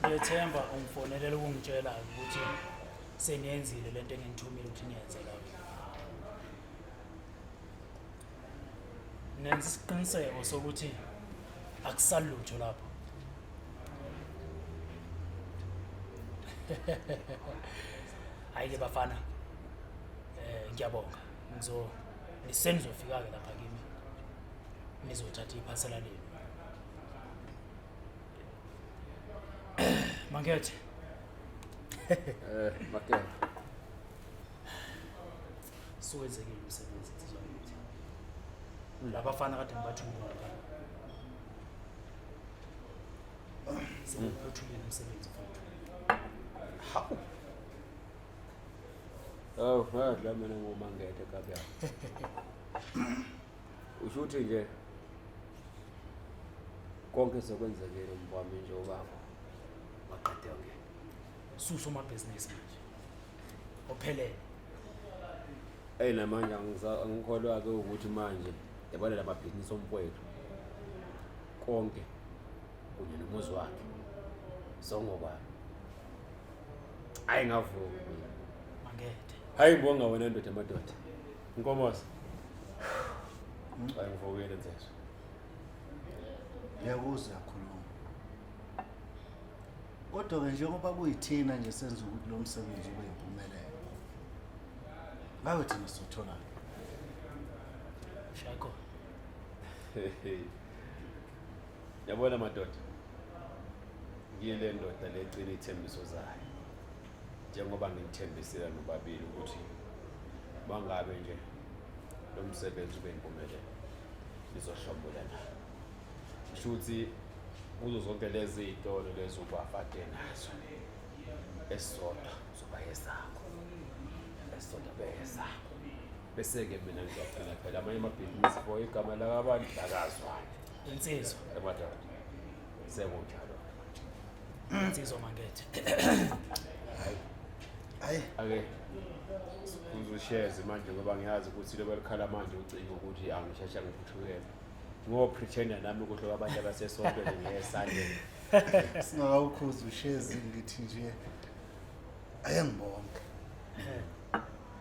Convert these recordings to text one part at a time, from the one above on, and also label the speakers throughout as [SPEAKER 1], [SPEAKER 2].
[SPEAKER 1] Ngiyethemba ungifonelela ukungitshela ukuthi seniyenzile lento engithumile ukuthi niyenze lapho. Nenza isiqiniseko sokuthi akusalutho lapho. Hayi bafana. Ngiyabonga. Nisenizofika ke lapha kimi. Nizothatha iphasela lenu. Mangethe.
[SPEAKER 2] Makethe.
[SPEAKER 1] Siwenzekile umsebenzi sizoyithi. Labafana kade ngibathumile lapha. Sizothumela umsebenzi futhi.
[SPEAKER 2] Hawu. Oh, ngadla mina ngoMangethe kabya. Usho ukuthi nje konke sokwenzekile umvami nje ubaba. Maqede yonke.
[SPEAKER 1] Suso amabhizinisi manje. Ophelele.
[SPEAKER 2] Namanje angikholwa ke ukuthi manje yabona lamabhizinisi omfowethu. Konke kunye nomuzi wakhe. Songoba ayingavuka.
[SPEAKER 1] Mangethe.
[SPEAKER 2] Hayi ngibonga wena ndoda emadoda. Inkomosi. Ayingivukele nzesho.
[SPEAKER 3] Yakuza yakhuluma. Kodwa ke njengoba kuyithina nje senza ukuthi lo msebenzi ube impumelelo. Ngabe thina sothola.
[SPEAKER 1] Shako.
[SPEAKER 2] Yabona madoda. Ngiyele ndoda lecina ithembiso zayo. Njengoba ngithembisela nobabili ukuthi bangabe nje lo msebenzi ube impumelelo. Nizohlombola nayo. Shuthi kuzo zonke lezi izitolo lezi ubafade nazo. Esodwa soba yesakho. Esodwa beyesakho. Bese ke mina ngiyacela phela amanye amabhizinisi for igama la abantu lakazwane.
[SPEAKER 1] Insizwa.
[SPEAKER 2] Emadoda. Sekunjalo.
[SPEAKER 1] Insizwa Mangethe.
[SPEAKER 3] Hayi.
[SPEAKER 2] Ake uzoshares manje ngoba ngiyazi ukuthi lo belikhala manje ucinga ukuthi angishesha ngikuthukele. Ngo pretender nami ukuthi abantu abasesonto ngiyesandle.
[SPEAKER 3] Singawukhuza ushezi ngithi nje ayangibonga.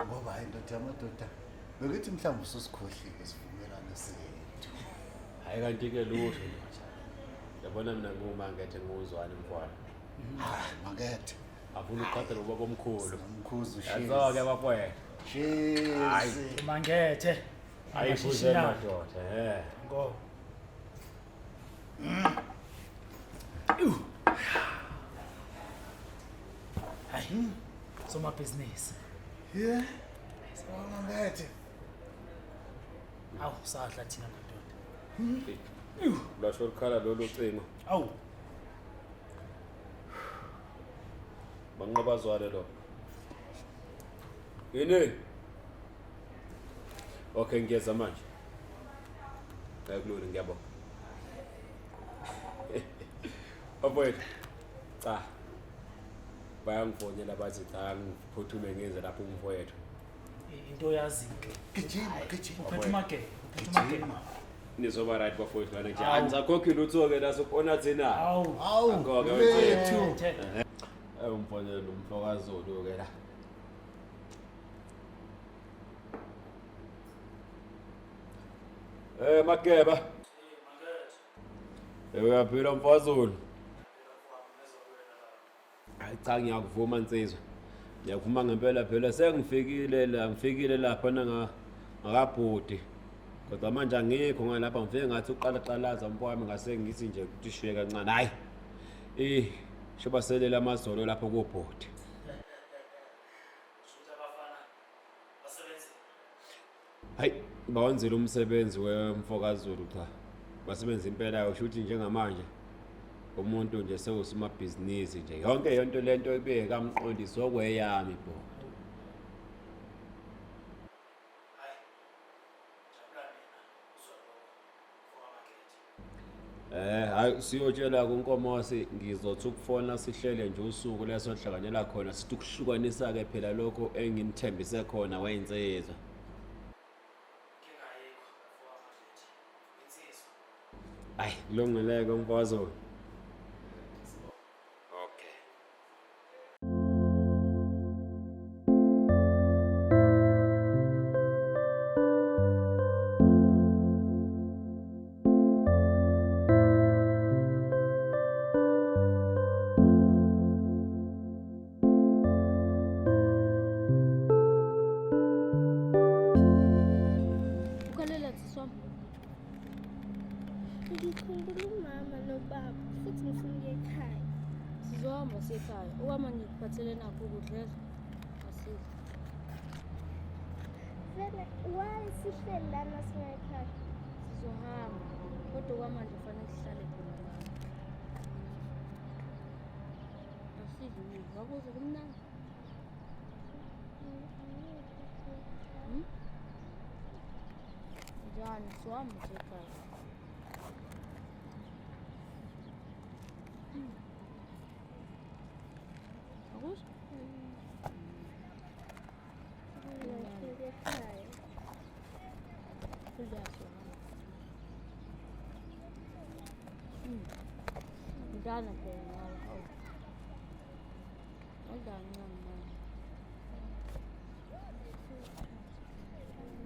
[SPEAKER 3] Ngoba hayi ndoda amadoda. Bekuthi mhlawumbe ususikhohlile sivumelana sethu.
[SPEAKER 2] Hayi kanti ke lutho nje. Yabona mina nguMangethe nguzwane mfwana.
[SPEAKER 3] Mangethe.
[SPEAKER 2] Afuna uqhatha ngoba komkhulu.
[SPEAKER 3] Umkhuzu ushezi.
[SPEAKER 2] Yazo-ke bafowethu.
[SPEAKER 3] Shezi.
[SPEAKER 1] Mangethe.
[SPEAKER 2] Ayifuze madoda,
[SPEAKER 1] Ngo. Hayi. Somabhizinisi.
[SPEAKER 3] Yeah. Mangethe.
[SPEAKER 1] Awu sahla thina madoda.
[SPEAKER 2] Lasho likhala lolu cingo.
[SPEAKER 1] Awu.
[SPEAKER 2] Banqabazwane lo. Yini? Okay ngiyeza manje. Akulona ngiyabonga. Abuyela. Cha. bayangifonela bathi cha ngiphuthume ngenze lapho umfowethu.
[SPEAKER 1] into yaziyo
[SPEAKER 3] Gijima.
[SPEAKER 1] uphethe umageni
[SPEAKER 2] Nizoba right bafowethu lana nje.
[SPEAKER 1] Awu.
[SPEAKER 2] Angisakhokhi lutho ke la sokona thina.
[SPEAKER 1] awu
[SPEAKER 3] Awu,
[SPEAKER 2] Ngoke
[SPEAKER 3] lethu.
[SPEAKER 2] Umfonela umfokazulu ke la. Makeba. Uyaphila mfazulu. Hayi cha ngiyakuvuma nsizwa. Ngiyakhuluma ngempela phela ngifikile lapha ngakabhudi. Kodwa manje angikho ngalapha ngifike ngathi uqalaqalaza mfowami ngase ngithi nje ukuthi shwe kancane. Hayi. Shoba selela amazolo lapha kubhodi. Hayi bawenzile umsebenzi wemfokazulu cha. Basebenza impela usho ukuthi njengamanje umuntu nje sewusomabhizinisi nje yonke yonto lento ibeka amqondisi okweyami bho. Hayi siyotshela kunkomosi ngizothi ukufona sihlele nje usuku leso hlanganyela khona sithi ukuhlukanisa ke phela lokho enginithembise khona wayinsizwa. Hayi kulungileke mfazolo. Okay.
[SPEAKER 4] Ukhalela siswami.
[SPEAKER 5] Ngikhumbula umama nobaba futhi ngifuna ukuya ekhaya.
[SPEAKER 4] Sizohamba sekhaya. Okwama ngikuphathele nakho ukudlela. Asiza.
[SPEAKER 5] Vele why sihleli lana singaya ekhaya?
[SPEAKER 4] Sizohamba. Kodwa okwamanje kufanele sihlale khona la. Asiza yini? Wabuza kumnandi. Njani? Sizohamba sekhaya. Akusho?
[SPEAKER 5] Ngifuna ekhaya.
[SPEAKER 4] Kuyasohamba. Mntana phela ngala. Awu. Awudancane manje.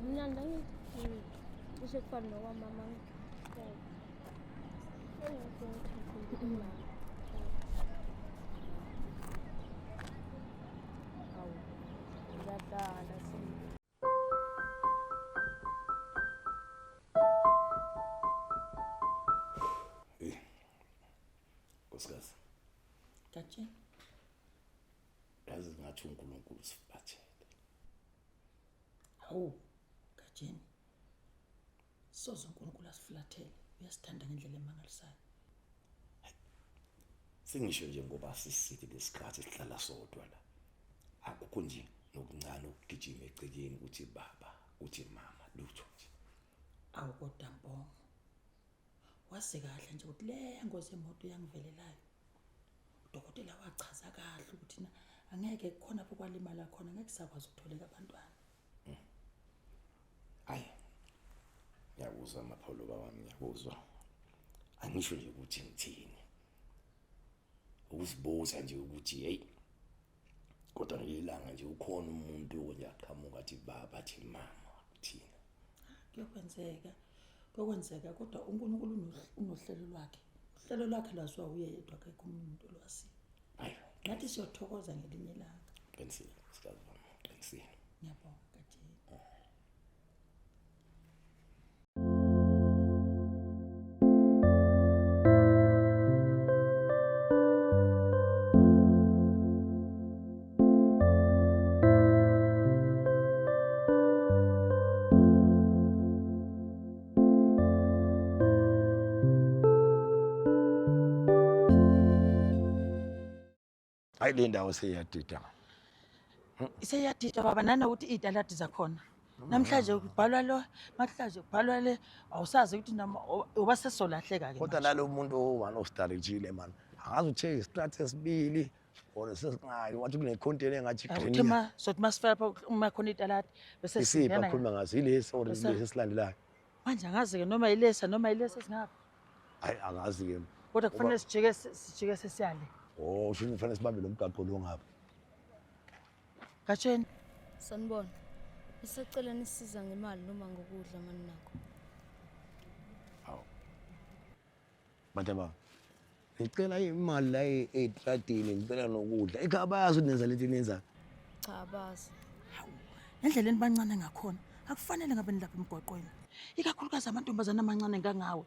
[SPEAKER 4] Mnandi angithi. Kusho kufana nokwamama. Awu. Ngiyadala sini.
[SPEAKER 6] Nkosikazi,
[SPEAKER 7] Gatsheni.
[SPEAKER 6] yazi ngathi uNkulunkulu sibathele.
[SPEAKER 7] Hawu, Gatsheni. Soze uNkulunkulu asifulathele. Uyasithanda ngendlela emangalisayo.
[SPEAKER 6] Singisho nje ngoba sisithi lesikhathi sihlala sodwa la. Akukho nje nokuncane ukugijima egcekeni ukuthi baba, uthi mama, lutho nje.
[SPEAKER 7] Awu kodwa Mbongo. Wase kahle nje ukuthi le ngozi yemoto yangivelelayo. Udokotela wachaza kahle ukuthi angeke khona lapho kwalimala khona ngeke sakwazi ukutholeka abantwana.
[SPEAKER 6] Hayi. Ngiyakuzwa amapholo bawami, ngiyakuzwa. Angisho nje ukuthi ngithini. Ukuzibuza nje ukuthi hey kodwa ngilanga nje ukhona umuntu oyaqhamuka athi baba athi mama uthina.
[SPEAKER 7] Kuyokwenzeka kodwa uNkulunkulu unohlelo lwakhe. Uhlelo lwakhe lwaziwa uye yedwa akekho umuntu olwaziyo.
[SPEAKER 6] Hayi,
[SPEAKER 7] Nathi siyothokoza ngelinye ilanga.
[SPEAKER 6] qinisile sikazi wami, qinisile.
[SPEAKER 7] Ngiyabonga Gatsheni.
[SPEAKER 6] Hayi le ndawo seyadida.
[SPEAKER 7] Iseyadida baba nanokuthi izitaladi zakhona. Namhlanje kubhalwa lo, namhlanje kubhalwa le, awusazi ukuthi noma uba sesolahleka ke.
[SPEAKER 6] Kodwa nalo muntu owanostarijile man. Angazi uthe istrategy esibili Wona sesinqayi wathi kunecontainer engathi
[SPEAKER 7] Uthi sothi masifika lapha uma khona italati bese
[SPEAKER 6] isipha khuluma ngazo ilesi or
[SPEAKER 7] Bese-
[SPEAKER 6] lesi esilandelayo.
[SPEAKER 7] manje angazi ke noma yilesa singapha
[SPEAKER 6] Hayi angazi ke.
[SPEAKER 7] kodwa kufanele sijike sesiyale
[SPEAKER 6] Oh, usho kufanele sibambe lo mgaqo lo ngapha.
[SPEAKER 7] Gatsheni
[SPEAKER 4] Sanibona. Isicela nisiza ngemali noma ngokudla mani nakho.
[SPEAKER 6] Manje ngicela imali la etradini ngicela nokudla. Ekhaya bayazi ukuthi nenza lento nenza.
[SPEAKER 4] Cha abazi.
[SPEAKER 7] ngendlela enibancane ngakhona akufanele ngabe nilapha emgwaqweni ikakhulukazi amantombazana amancane ngangawe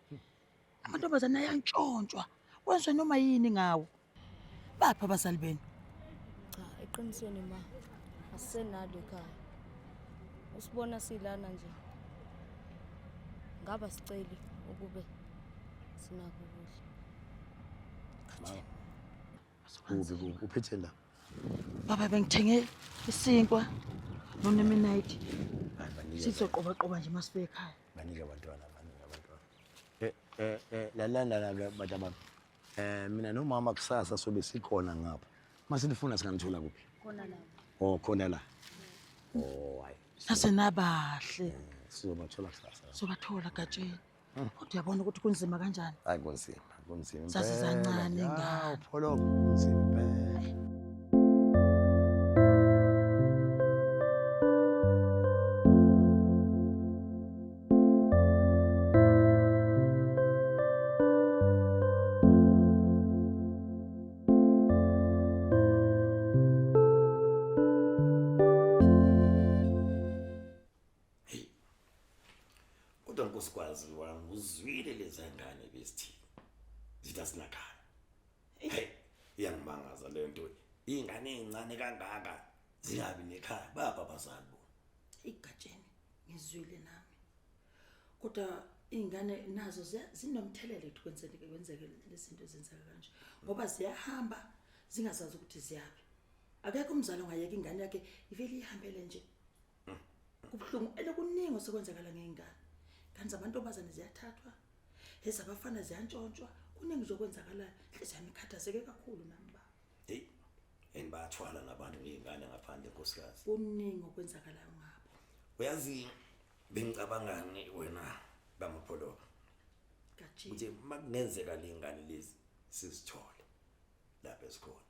[SPEAKER 7] amantombazana ayantshontshwa wenziwe noma yini ngawo bapha abazali beni
[SPEAKER 4] Cha eqinisweni ma. Asisenalo ekhaya. Usibona silana nje. Ngaba siceli ukube sinako ukudla.
[SPEAKER 6] Uphethe la.
[SPEAKER 7] baba bengithenge isinkwa noneminate sizoqoba nje masifike ekhaya
[SPEAKER 6] Banika abantwana. Lalanda la bathi abantu. Mina nomama kusasa sobe sikhona ngapha. Masinifuna singanithola kuphi?
[SPEAKER 4] Khona la.
[SPEAKER 6] Oh, khona la. Oh, hayi.
[SPEAKER 7] nasenabahle
[SPEAKER 6] Sizobathola kusasa.
[SPEAKER 7] sobathola Gatsheni kodwa uyabona ukuthi kunzima kanjani
[SPEAKER 6] Hayi kunzima.
[SPEAKER 7] Sasizancane ngane.
[SPEAKER 6] Pholo kunzima impela.
[SPEAKER 8] Kodwa nkosikazi wami uzwile lezi ngane besithini. Zithi asinakhaya. Hey, iyangimangaza le nto. Ingane ezincane kangaka zingabi nekhaya baba abazali bona.
[SPEAKER 7] igatsheni ngizwile nami kodwa ingane nazo zinomthelelo ukuthi kwenzeke lezinto ezenzeka kanje ngoba ziyahamba zingazazi ukuthi ziyabe akekho umzali ongayeka ingane yakhe ivele ihambele nje kubhlungu elekuningi osekwenzakala ngeingane kanti amantombazane ziyathathwa ezabafana ziyantshontshwa kuningi zokwenzakala inhliziyo yami ikhathazeke kakhulu nami baba
[SPEAKER 8] Hey, enibathwala nabantu ngezingane ngaphandle nkosikazi.
[SPEAKER 7] kuningi okwenzakalayo ngabo
[SPEAKER 8] Uyazi bengicabangani wena bamapholo.
[SPEAKER 7] Gatsheni
[SPEAKER 8] Uthi makungenzeka lengane lezi sizithole lapha esikhona.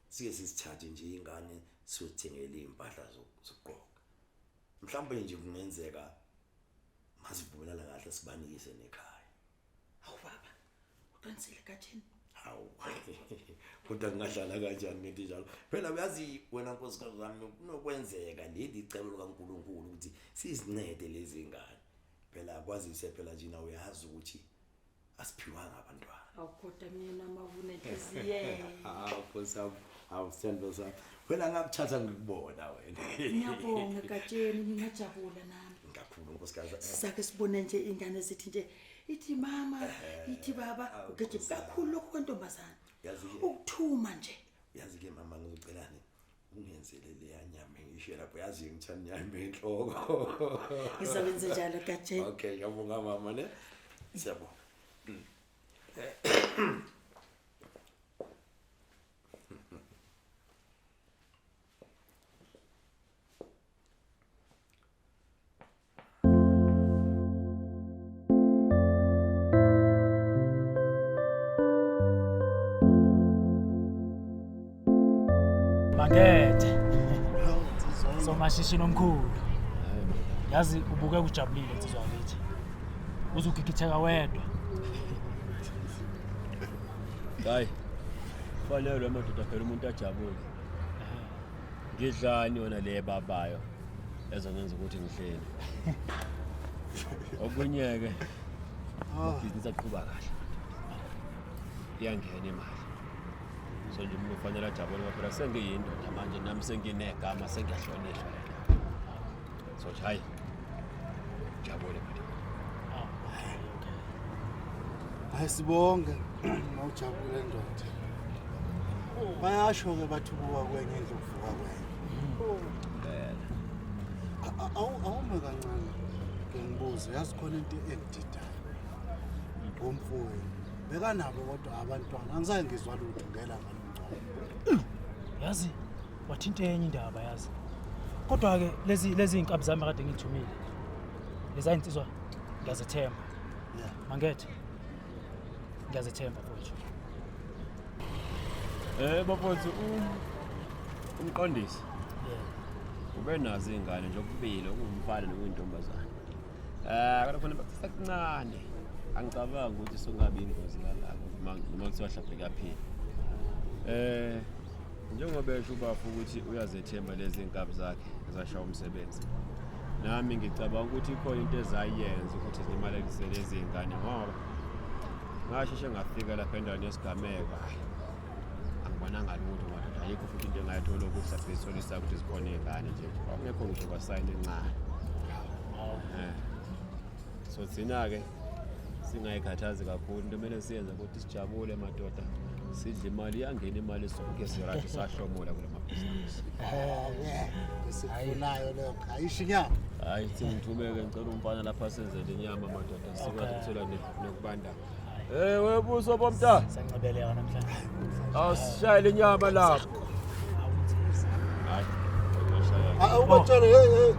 [SPEAKER 8] Sike sisithathe nje ingane siyothengela impahla zokugqoka. Mhlawumbe nje kungenzeka masivumelana kahle sibanikise nekhaya.
[SPEAKER 7] awu baba uqinisile Gatsheni
[SPEAKER 8] Hawu. Kodwa kungadlala kanjani ngento njalo? Phela uyazi wena nkosikazi wami kunokwenzeka leli icebo likaNkuluNkulu ukuthi sizincede lezi ngane. Phela kwazise phela njina uyazi ukuthi asiphiwanga abantwana.
[SPEAKER 7] awukhoda mina mawune inhliziyo
[SPEAKER 8] Nkosami, awusendo sami. Phela ngakuthatha ngikubona wena.
[SPEAKER 7] ngiyabonga Gatsheni ngingajabula nami
[SPEAKER 8] Kakhulu nkosikazi.
[SPEAKER 7] sake sibone nje ingane zithi nje ithi mama ithi baba ugeje kakhulu lokho kwentombazana
[SPEAKER 8] Yazi ke
[SPEAKER 7] ukuthuma nje
[SPEAKER 8] Yazi ke mama ngizocelani ungenzele le yanyama ngisho lapho yazi ngithanda nyama enhloko.
[SPEAKER 7] ngizawenza njalo Gatsheni
[SPEAKER 8] Okay, ngiyabonga mama ne. Siyabonga.
[SPEAKER 1] Makethe. Somashishini omkhulu. Yazi ubuke ujabulile insizwa yakithi. Uzugigitheka wedwa.
[SPEAKER 2] Hayi. Fanele amadoda phela umuntu ajabule. Ngidlani wona le babayo ezongenza ukuthi ngihlele. Okunyeke. Ibhizinisi aqhuba kahle. Iyangena imali. So nje umuntu ufanele ajabule ngoba phela sengiyindoda manje nami senginegama sengiyahlonishwa yena. So hayi. Jabule manje.
[SPEAKER 3] Hayi sibonge mawujabule ndoda. Bayasho ke bathi kuwa kwenye indlu kuvuka kwenye. Awume kancane ke ngibuze yazi khona into engididayo. Ngomfowenu. Bekanabo kodwa abantwana angisaye ngizwa lutho ngela ngalomncane.
[SPEAKER 1] yazi wathinta enye indaba yazi kodwa ke lezi inkabi zami kade ngithumile leza insizwa ngiyazethemba mangethe ngiyazethemba futhi
[SPEAKER 2] bafowethu umqondisi ube nazo izingane nje okubili okungumfana nokuyintombazana kodwa khona bakusancane angicabangi ukuthi sokungabi ingozi lalapho noma kuthiwa mhlawumbe kuyaphila njengoba esho ubafu ukuthi uyazethemba lezi inkabi zakhe ezashaya umsebenzi nami ngicabanga ukuthi ikhona into ezayenza ukuthi zimalelise lezi ingane ngoba ngasheshe ngafika lapha endaweni yesigameko angibonanga lutho ngoba ayikho futhi into engayithola ukuthi sabhesonisa ukuthi zikhona izingane nje akungekho ngisho kwasayini encane so thina ke singayikhathazi kakhulu into kumele siyenze ukuthi sijabule madoda sidle imali yangena imali sonke sirathi sahlomola kule mabhizinisi
[SPEAKER 3] Esifunayo lokho. Ayishinya.
[SPEAKER 2] hayi singithumeke ngicela umfana lapha senzele inyama madoda sikwazi ukuthola nokubanda webuso bomntana
[SPEAKER 1] sanqabeleka namhlanje
[SPEAKER 2] awusishayele inyama lapho hayi
[SPEAKER 3] Awubatshele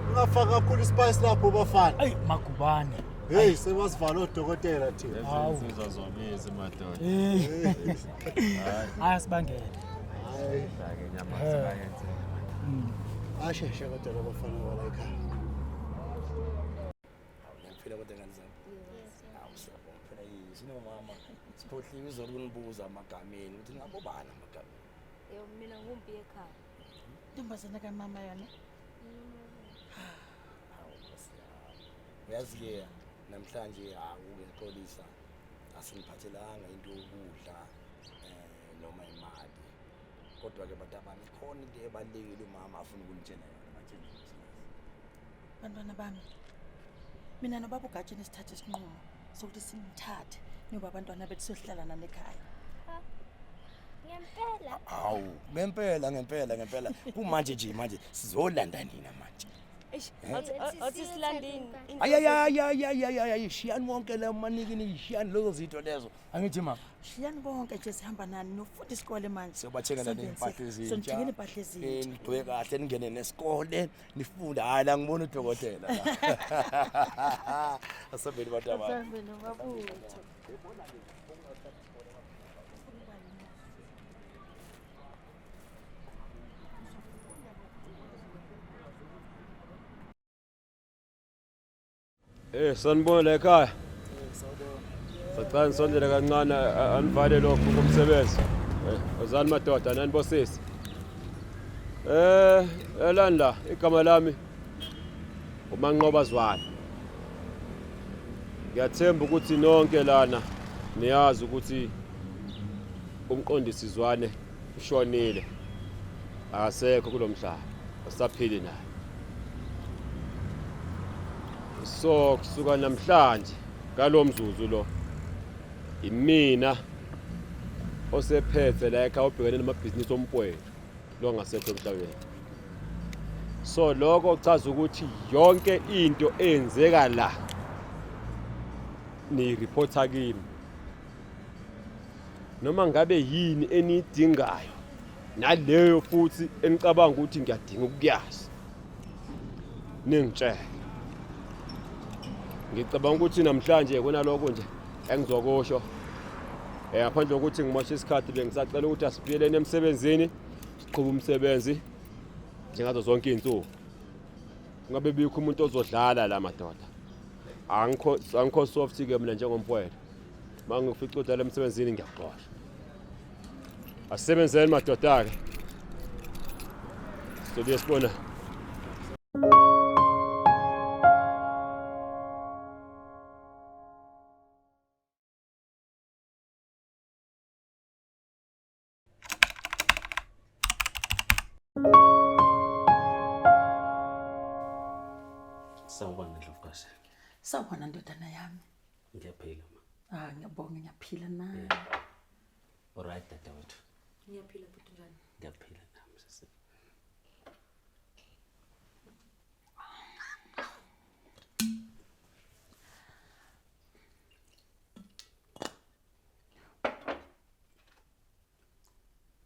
[SPEAKER 3] ungafaka kakhulu ispice lapho bafana.
[SPEAKER 1] ayi magubane
[SPEAKER 3] Hey sebasivala odokotela thina.
[SPEAKER 2] insizwa zomisi madoda
[SPEAKER 1] hayi sibangele
[SPEAKER 3] Hayi.
[SPEAKER 2] ake inyama sibayenze
[SPEAKER 3] Asheshe kodwa labafana bala ekhaya.
[SPEAKER 8] Ngiyaphila kodwa ngani zami siyabonga phela yini mama siphohliwe izolo kunibuza amagameni ukuthi ngabobani amagameni
[SPEAKER 4] mina ngumbi ekhaya
[SPEAKER 7] Intombazana kamama yona.
[SPEAKER 8] uyazi-ke namhlanje ngixolisa asingiphathelanga into yokudla noma imali kodwa-ke bantu abami khona into ebalulekile umama afuna ukunitshela yona batshele
[SPEAKER 7] Bantwana bami. Mina nobaba uGatsheni sithathe isinqumo sokuthi simthathe nyoba abantwana bethu siyohlala nani ekhaya.
[SPEAKER 5] Ngempela.
[SPEAKER 8] Hawu ngempela kumanje nje manje sizolanda nina manje
[SPEAKER 4] athi silandini
[SPEAKER 8] ayayayayayayayayi shiyani wonke le manikini shiyani lezo zinto lezo angithi mama
[SPEAKER 7] Shiyani bonke nje sihamba nani nofunda isikole manje.
[SPEAKER 8] siyobathengela nempahla ezintsha
[SPEAKER 7] Sonithengela impahla ezintsha.
[SPEAKER 8] nigcoke kahle ningene nesikole nifunde hayi la ngibona udokotela asabeli bantu abami
[SPEAKER 4] Asambe nobabutho
[SPEAKER 2] sanibona la ekhaya sacela nisondele kancane anivale lokho kumsebenzi azani madoda nanibosisi elani la igama lami uManqoba Zwane ngiyathemba ukuthi nonke lana niyazi ukuthi umqondisi Zwane ushonile akasekho kulomhlaba usaphili naye so kusuka namhlanje ngalomzuzu lo imina osephethe la ekhaya ubhekene namabhizinisi ompwethu lo ngasekho emhlabeni so lokho kuchaza ukuthi yonke into eyenzeka la ni reporta kimi noma ngabe yini enidingayo naleyo futhi enicabanga ukuthi ngiyadinga ukuyazi ningitshela ngicabanga ukuthi namhlanje kunaloko nje engizokusho ngaphandle kokuthi ngimoshe isikhathi bengisacela ukuthi asibuyeleni emsebenzini siqhube umsebenzi njengazo zonke izinsuku ngabe bikho umuntu ozodlala la madoda angikho soft ke mina njengomfowethu mangifica udala emsebenzini ngiyaxoxa asebenzeni madoda ke sizobuye sibona
[SPEAKER 9] Sawubona Ndlovukazi.
[SPEAKER 7] Sawubona ndodana yami.
[SPEAKER 9] Ngiyaphila ma.
[SPEAKER 7] Ngiyabonga ngiyaphila nawe.
[SPEAKER 9] Alright dadewethu.
[SPEAKER 4] ngiyaphila futhi njani
[SPEAKER 9] Ngiyaphila nami sisi.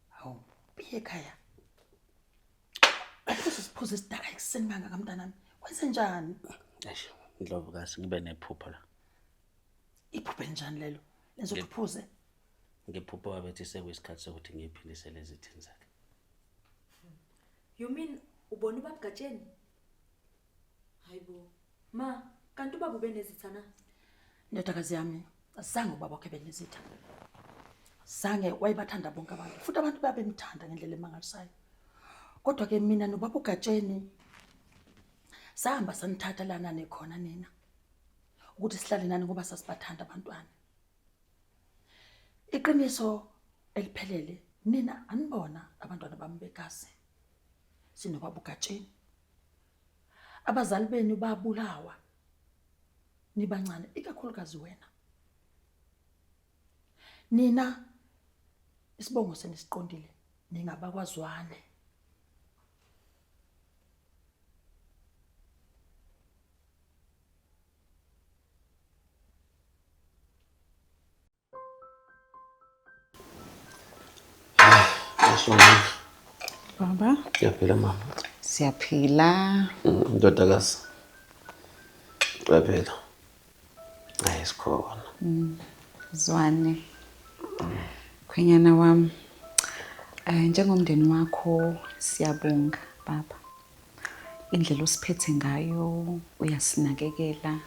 [SPEAKER 7] Hawu, biye ekhaya. uphuze isidaka ekuseni manga kamntanami. Kwenze njani?
[SPEAKER 9] Eish, Ndlovukazi ngibe nephupho la.
[SPEAKER 7] Iphuphe njani lelo? Lenza uphuze.
[SPEAKER 9] Ngiphupho wabethi sekuyisikhathi sokuthi ngiyiphindise lezi thini zakhe.
[SPEAKER 10] You mean ubona ubaba Gatsheni? Hayibo. Ma, kanti ubaba ubenezitha na?
[SPEAKER 7] Ndodakazi yami, azange ubaba wakhe benezitha. Zange wayebathanda bonke abantu. Futhi abantu babemthanda ngendlela emangalisayo. Kodwa ke mina nobaba uGatsheni sahamba sanithatha lana nekhona nina. Ukuthi sihlale nani ngoba sasibathanda abantwana. Iqiniso eliphelele nina anibona abantwana bami bekase. Sinobaba uGatsheni. Abazali benu babulawa. Nibancane ikakhulukazi wena. Nina isibongo senisiqondile ningabakwazwane.
[SPEAKER 11] Baba,
[SPEAKER 2] Siyaphila mama.
[SPEAKER 11] siyaphila.
[SPEAKER 2] Ndodakazi. Siyaphila. Hayi sikhona.
[SPEAKER 11] Zwane. Khwenyana wami. Njengomndeni wakho siyabonga baba. Indlela osiphethe ngayo uyasinakekela.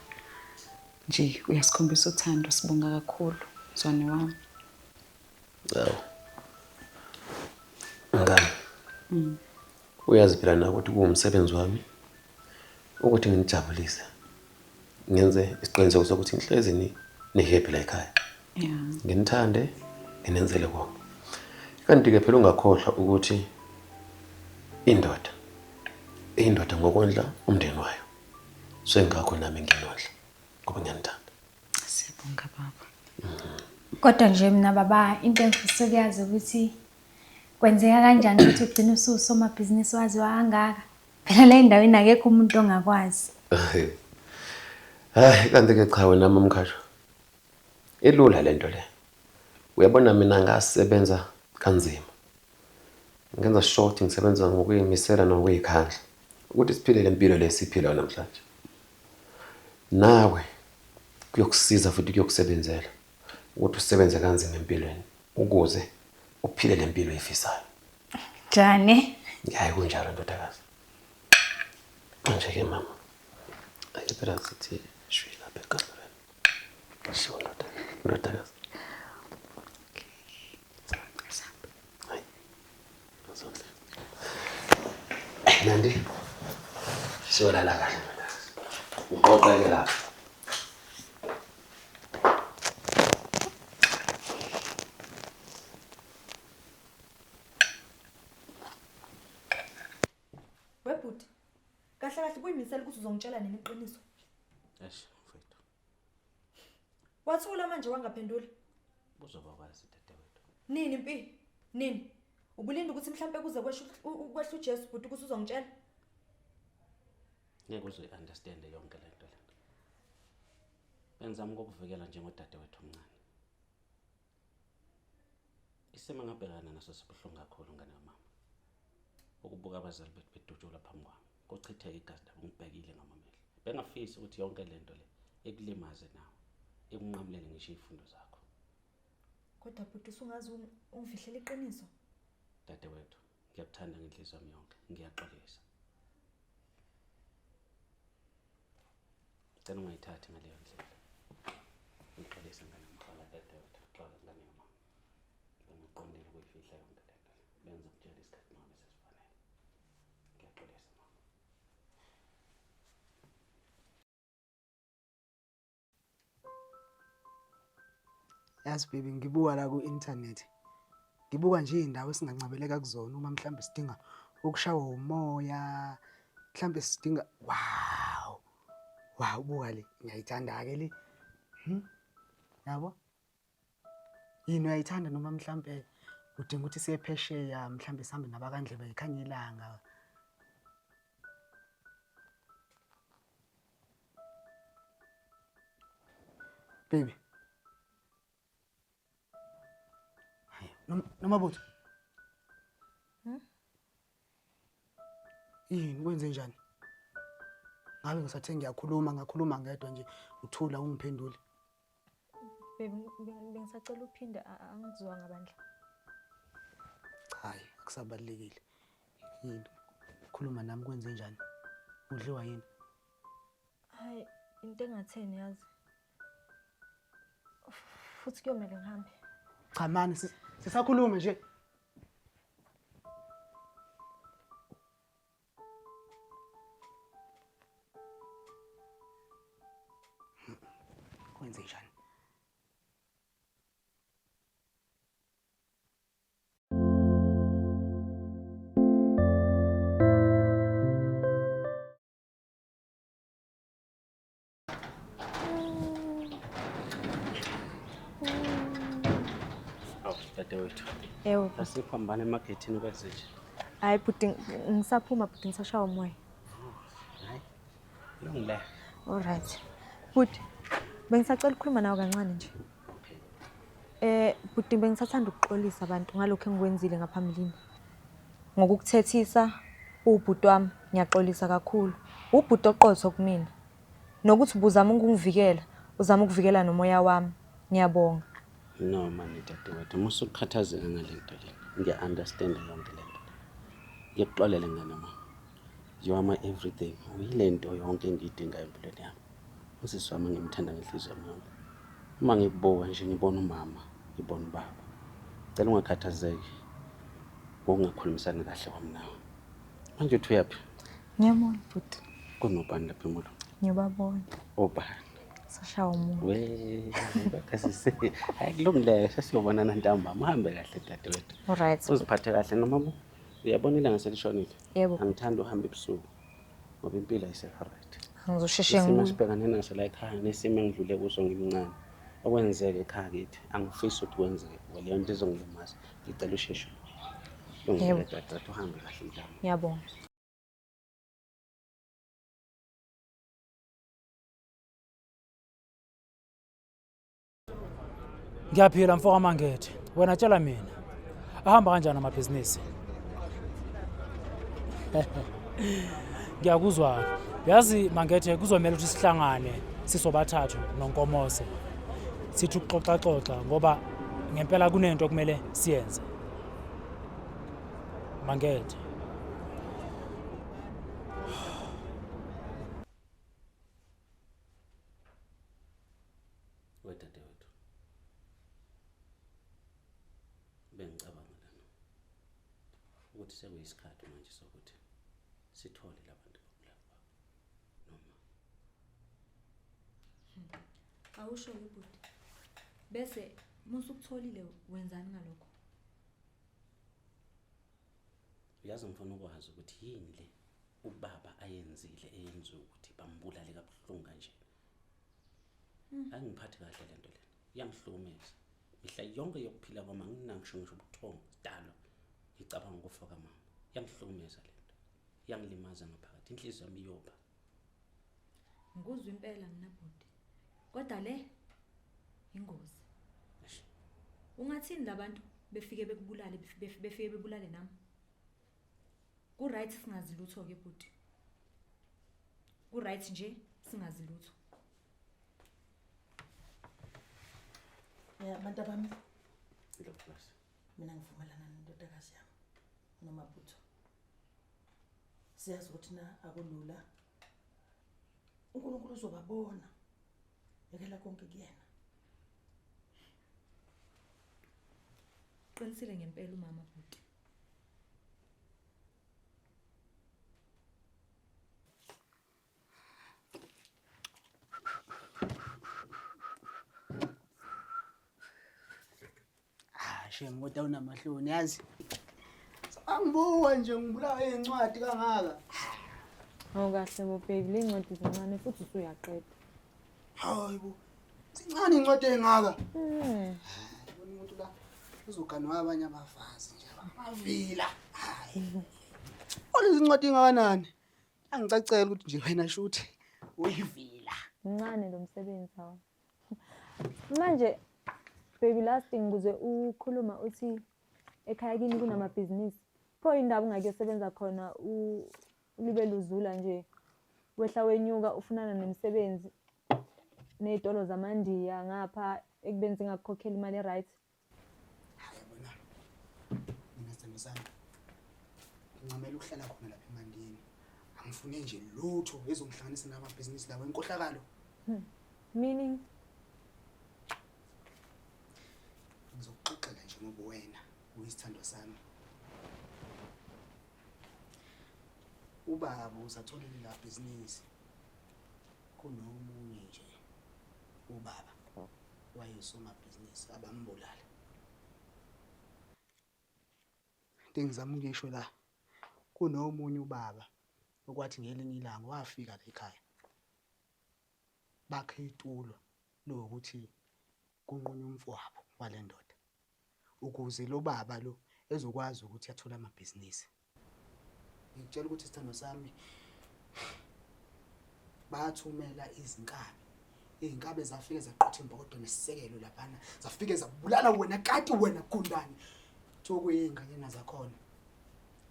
[SPEAKER 11] Nje uyasikhombisa uthando sibonga kakhulu. Zwane wami.
[SPEAKER 2] Yawo. Ngani? Uyazi phela na ukuthi kuwumsebenzi wami ukuthi nginijabulise. Ngenze isiqiniseko sokuthi ngihlezi ni happy la ekhaya.
[SPEAKER 11] Yeah.
[SPEAKER 2] Nginithande, nginenzele konke. Kanti ke phela ungakhohlwa ukuthi indoda ngokondla umndeni wayo. So engakho nami nginodla ngoba ngiyanithanda.
[SPEAKER 11] Siyabonga baba.
[SPEAKER 5] Kodwa nje mina baba into engifisa ukuyazi ukuthi kwenzeka kanjani ukuthi ugcine usomabhizinisi waziwa kangaka. Phela la endaweni akekho umuntu ongakwazi.
[SPEAKER 2] Hayi kanti ke cha wena mamkhasho. Ilula lento le. Uyabona mina ngasebenza kanzima. Ngenza short ngisebenza ngokuyimisela nokuyikhandla ukuthi siphile lempilo lesiphila namhlanje. Nawe kuyokusiza futhi kuyokusebenzela ukuthi usebenze kanzima empilweni ukuze uphile lempilo eyifisayo.
[SPEAKER 5] Jane.
[SPEAKER 2] Hayi kunjalo ndodakazi. Manje ke mama. Ayibela sithi shwila bekamereni. Shona ndodakazi. Nandi. Sola la kahle. Uqoqeke lapha.
[SPEAKER 10] Webhuti. Kahle kahle kuyimisela ukuthi uzongitshela nini iqiniso.
[SPEAKER 9] Eish, mfethu.
[SPEAKER 10] Wathula manje wangaphendula.
[SPEAKER 9] Uzobakwazi dadewethu.
[SPEAKER 10] Nini mpi? Nini? Ubulinda ukuthi mhlambe kuze kwehla uJesu bhuti ukuthi uzongitshela.
[SPEAKER 9] Ngeke uze understand yonke lento le. Bengizama ukuvikela njengodadewethu omncane. Isimo ngabhekana naso sibuhlungu kakhulu ngane mama. Ukubuka abazali bethu bedutshula phambi kwami. Kuchitheke igazi labo ngibhekile ngamamehlo. Bengafisi ukuthi yonke lento le ekulimaze nawe, ekunqamulele ngisho izifundo zakho.
[SPEAKER 10] Kodwa bhuti usungazi ungifihlela iqiniso.
[SPEAKER 9] Dadewethu, ngiyakuthanda ngenhliziyo yami yonke, ngiyaxolisa. Cela ungayithathi ngaleyo ndlela. Ngixolisa ngane mama dadewethu, xola ngane mama. Bengiqondile ukuyifihla yonke lento le. Benza ukutshela isikhathi nami sesifanele. Ngiyaxolisa mama.
[SPEAKER 12] Yazi baby ngibuka la ku-internet. Ngibuka nje indawo esingancabeleka kuzona uma mhlambe sidinga ukushawa umoya, mhlambe sidinga wow buka le ngiyayithanda ke le. Yabo? Yini uyayithanda noma mhlambe udinga ukuthi siye phesheya mhlambe sihambe nabakandle bayikhanyelanga. Baby. Noma buthi. Yini kwenze njani? Ngabe ngisathe ngakhuluma ngedwa nje uthula ungiphendule.
[SPEAKER 10] Baby bengisacela uphinde angizwa ngabandla.
[SPEAKER 12] Hayi, akusabalekile. Yini? Khuluma nami kwenze njani? Udliwa yini?
[SPEAKER 10] Hayi, into engatheni yazi. Futhi kuyomela ngihambe.
[SPEAKER 12] Cha mani sisakhuluma nje. Kwenze njani?
[SPEAKER 9] Dadewethu.
[SPEAKER 10] Yebo.
[SPEAKER 9] Asiphambane emarketini kwezinje.
[SPEAKER 10] Hayi bhuti ngisaphuma bhuti ngisashaya umoya.
[SPEAKER 9] Hayi. Lungile.
[SPEAKER 10] Alright. Bhuti bengisacela ukukhuluma nawe kancane nje. Bhuti bengisathanda ukuxolisa abantu ngalokho engikwenzile ngaphambilini. Ngokukuthethisa ubhuti wami ngiyaxolisa kakhulu. Ubhuti oqotho kumina. Nokuthi ubuzama ukungivikela, uzama ukuvikela nomoya wami. Ngiyabonga.
[SPEAKER 9] No mani dadewethu, musukhathazeka ngalento le. Ngiya-understand yonke lento. Ngiyekuxolela ngane mama. You are my everything. Uyilento yonke engiyidingayo empilweni yami. Usisi wami ngimthanda ngenhliziyo yami yonke. Uma ngikubuka nje ngibona umama, ngibona ubaba. Cela ungakhathazeki. Ungakhulumisani kahle kwami nawe. Manje uthi uyaphi?
[SPEAKER 10] Ngiyabona bhuti.
[SPEAKER 9] Kunobani lapha emulo?
[SPEAKER 10] Ngiyababona.
[SPEAKER 9] Obani?
[SPEAKER 10] Sashaya umoya.
[SPEAKER 9] Bakasise. Hayi kulungile, sesiyobonana ntambama. Uhambe kahle dadewethu.
[SPEAKER 10] Alright.
[SPEAKER 9] Uziphathe kahle nomama. Uyabona ilanga selishonile.
[SPEAKER 10] Yebo.
[SPEAKER 9] Angithandi uhambe ebusuku. Ngoba impilo ayise-right.
[SPEAKER 10] Ngizosheshe
[SPEAKER 9] Isimo sibhekane naso la ekhaya nesimo engidlule kuso ngimncane. Okwenzeka ekhaya kithi angifisi ukuthi kwenzeke. Leyo nto izongilimaza. Ngicela usheshe. Lungile dadewethu, uhambe kahle ntambama.
[SPEAKER 10] Ngiyabonga.
[SPEAKER 1] Ngiyaphila mfoko Mangethe. Wena tshela mina. Ahamba kanjani amabhizinisi? Ngiyakuzwa. Yazi Mangethe kuzomela ukuthi sihlangane sisobathathu noNkomose. Sithi ukuxoxa ngoba ngempela kunento kumele siyenze. Mangethe.
[SPEAKER 9] Wedadewethu. Bengicabanga lana. Ukuthi sekuyisikhathi manje sokuthi sithole labantu bokulapha. Noma
[SPEAKER 10] Awusho ubhuti. Bese musukutholile wenzani ngalokho?
[SPEAKER 9] uyazi ngifuna ukwazi ukuthi yini le ubaba ayenzile eyenziwe ukuthi bambulale kabuhlungu kanje. Angiphathi kahle lento le. Iyangihlukumeza. Mihla yonke yokuphila kwami nginangisho ngisho ubuthongo sidalo. Ngicabanga ukufa kamama. Iyangihlukumeza lento. Iyangilimaza ngaphakathi. Inhliziyo yami iyopha.
[SPEAKER 10] Ngikuzwa impela mina bhuti. Kodwa le ingozi. Ungathini labantu befike bekubulale befike bebulale nami? Ku right singazi lutho ke bhuti. Ku right nje singazi lutho.
[SPEAKER 7] Abantu abami
[SPEAKER 9] Ngilokuhlasa.
[SPEAKER 7] mina ngivumelana nendodakazi yami noMabutho. Siyazi ukuthi na akulula. uNkulunkulu uzobabona. Yekela konke kuyena.
[SPEAKER 10] Qinisile ngempela umama bhuti.
[SPEAKER 12] Shem kodwa unamahloni yazi. Angibuka nje ngibulawa ezincwadi kangaka.
[SPEAKER 10] Awukahle bo baby, le ncwadi zincane futhi usuyaqeda.
[SPEAKER 12] Hayibo. Zincane incwadi engaka. Ubona umuntu la uzoganwa abanye abafazi nje abavila. Hayi. Olezi incwadi ingakanani? Angicacela ukuthi nje wena shuthi uyivila.
[SPEAKER 10] Uncane lo msebenzi hawo. Manje baby last ngikuze ukhuluma uthi ekhaya kini kunamabhizinisi. Pho indaba ungakuyosebenza khona libe luzula nje. Wehla wenyuka ufunana nemisebenzi nezitolo zamandiya ngapha ekubeni zingakukhokhela imali right.
[SPEAKER 12] Hayi yabona. Mina sithando sami. Ngincamela ukuhlala khona lapha eMandini. Angifune nje lutho ezongihlanganisa namabhizinisi lawo enkohlakalo.
[SPEAKER 10] Meaning
[SPEAKER 12] Ngizokuxoxela nje ngoba wena uyisithando sami. Ubaba usatholile la business. Kunomunye nje ubaba wayesoma business abambulala. Ngizama ukisho la kunomunye ubaba okwathi ngelinye ilanga wafika la ekhaya. Bakhe itulo lokuthi kunqunywa umfowabo walendoda. Ukuze lo baba lo ezokwazi ukuthi athola amabhizinisi. Ngitshela ukuthi isithando sami bathumela izinkabi. Izinkabi zafike zaqotha imbokodo nesisekelo laphana. Zafike zabulala wena kanti wena Gundane. Thokuyinganyana zakhona.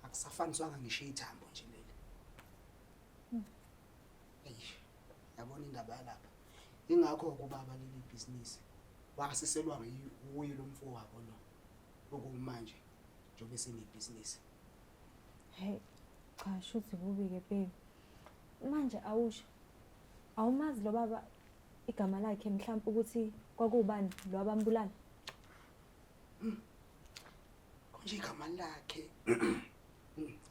[SPEAKER 12] Akusafaniswanga ngisho ithambo nje leli. Yabona indaba yalapha. Ingakho kubaba leli business. Wasiselwa nguye lo mfowabo lo. Okumanje njobe senebhizinisi.
[SPEAKER 10] Hey, cha shuthi kubi ke babe. Manje awusho. Awumazi lo baba igama lakhe mhlawumbe ukuthi kwakubani lo abambulala?
[SPEAKER 12] Konje igama lakhe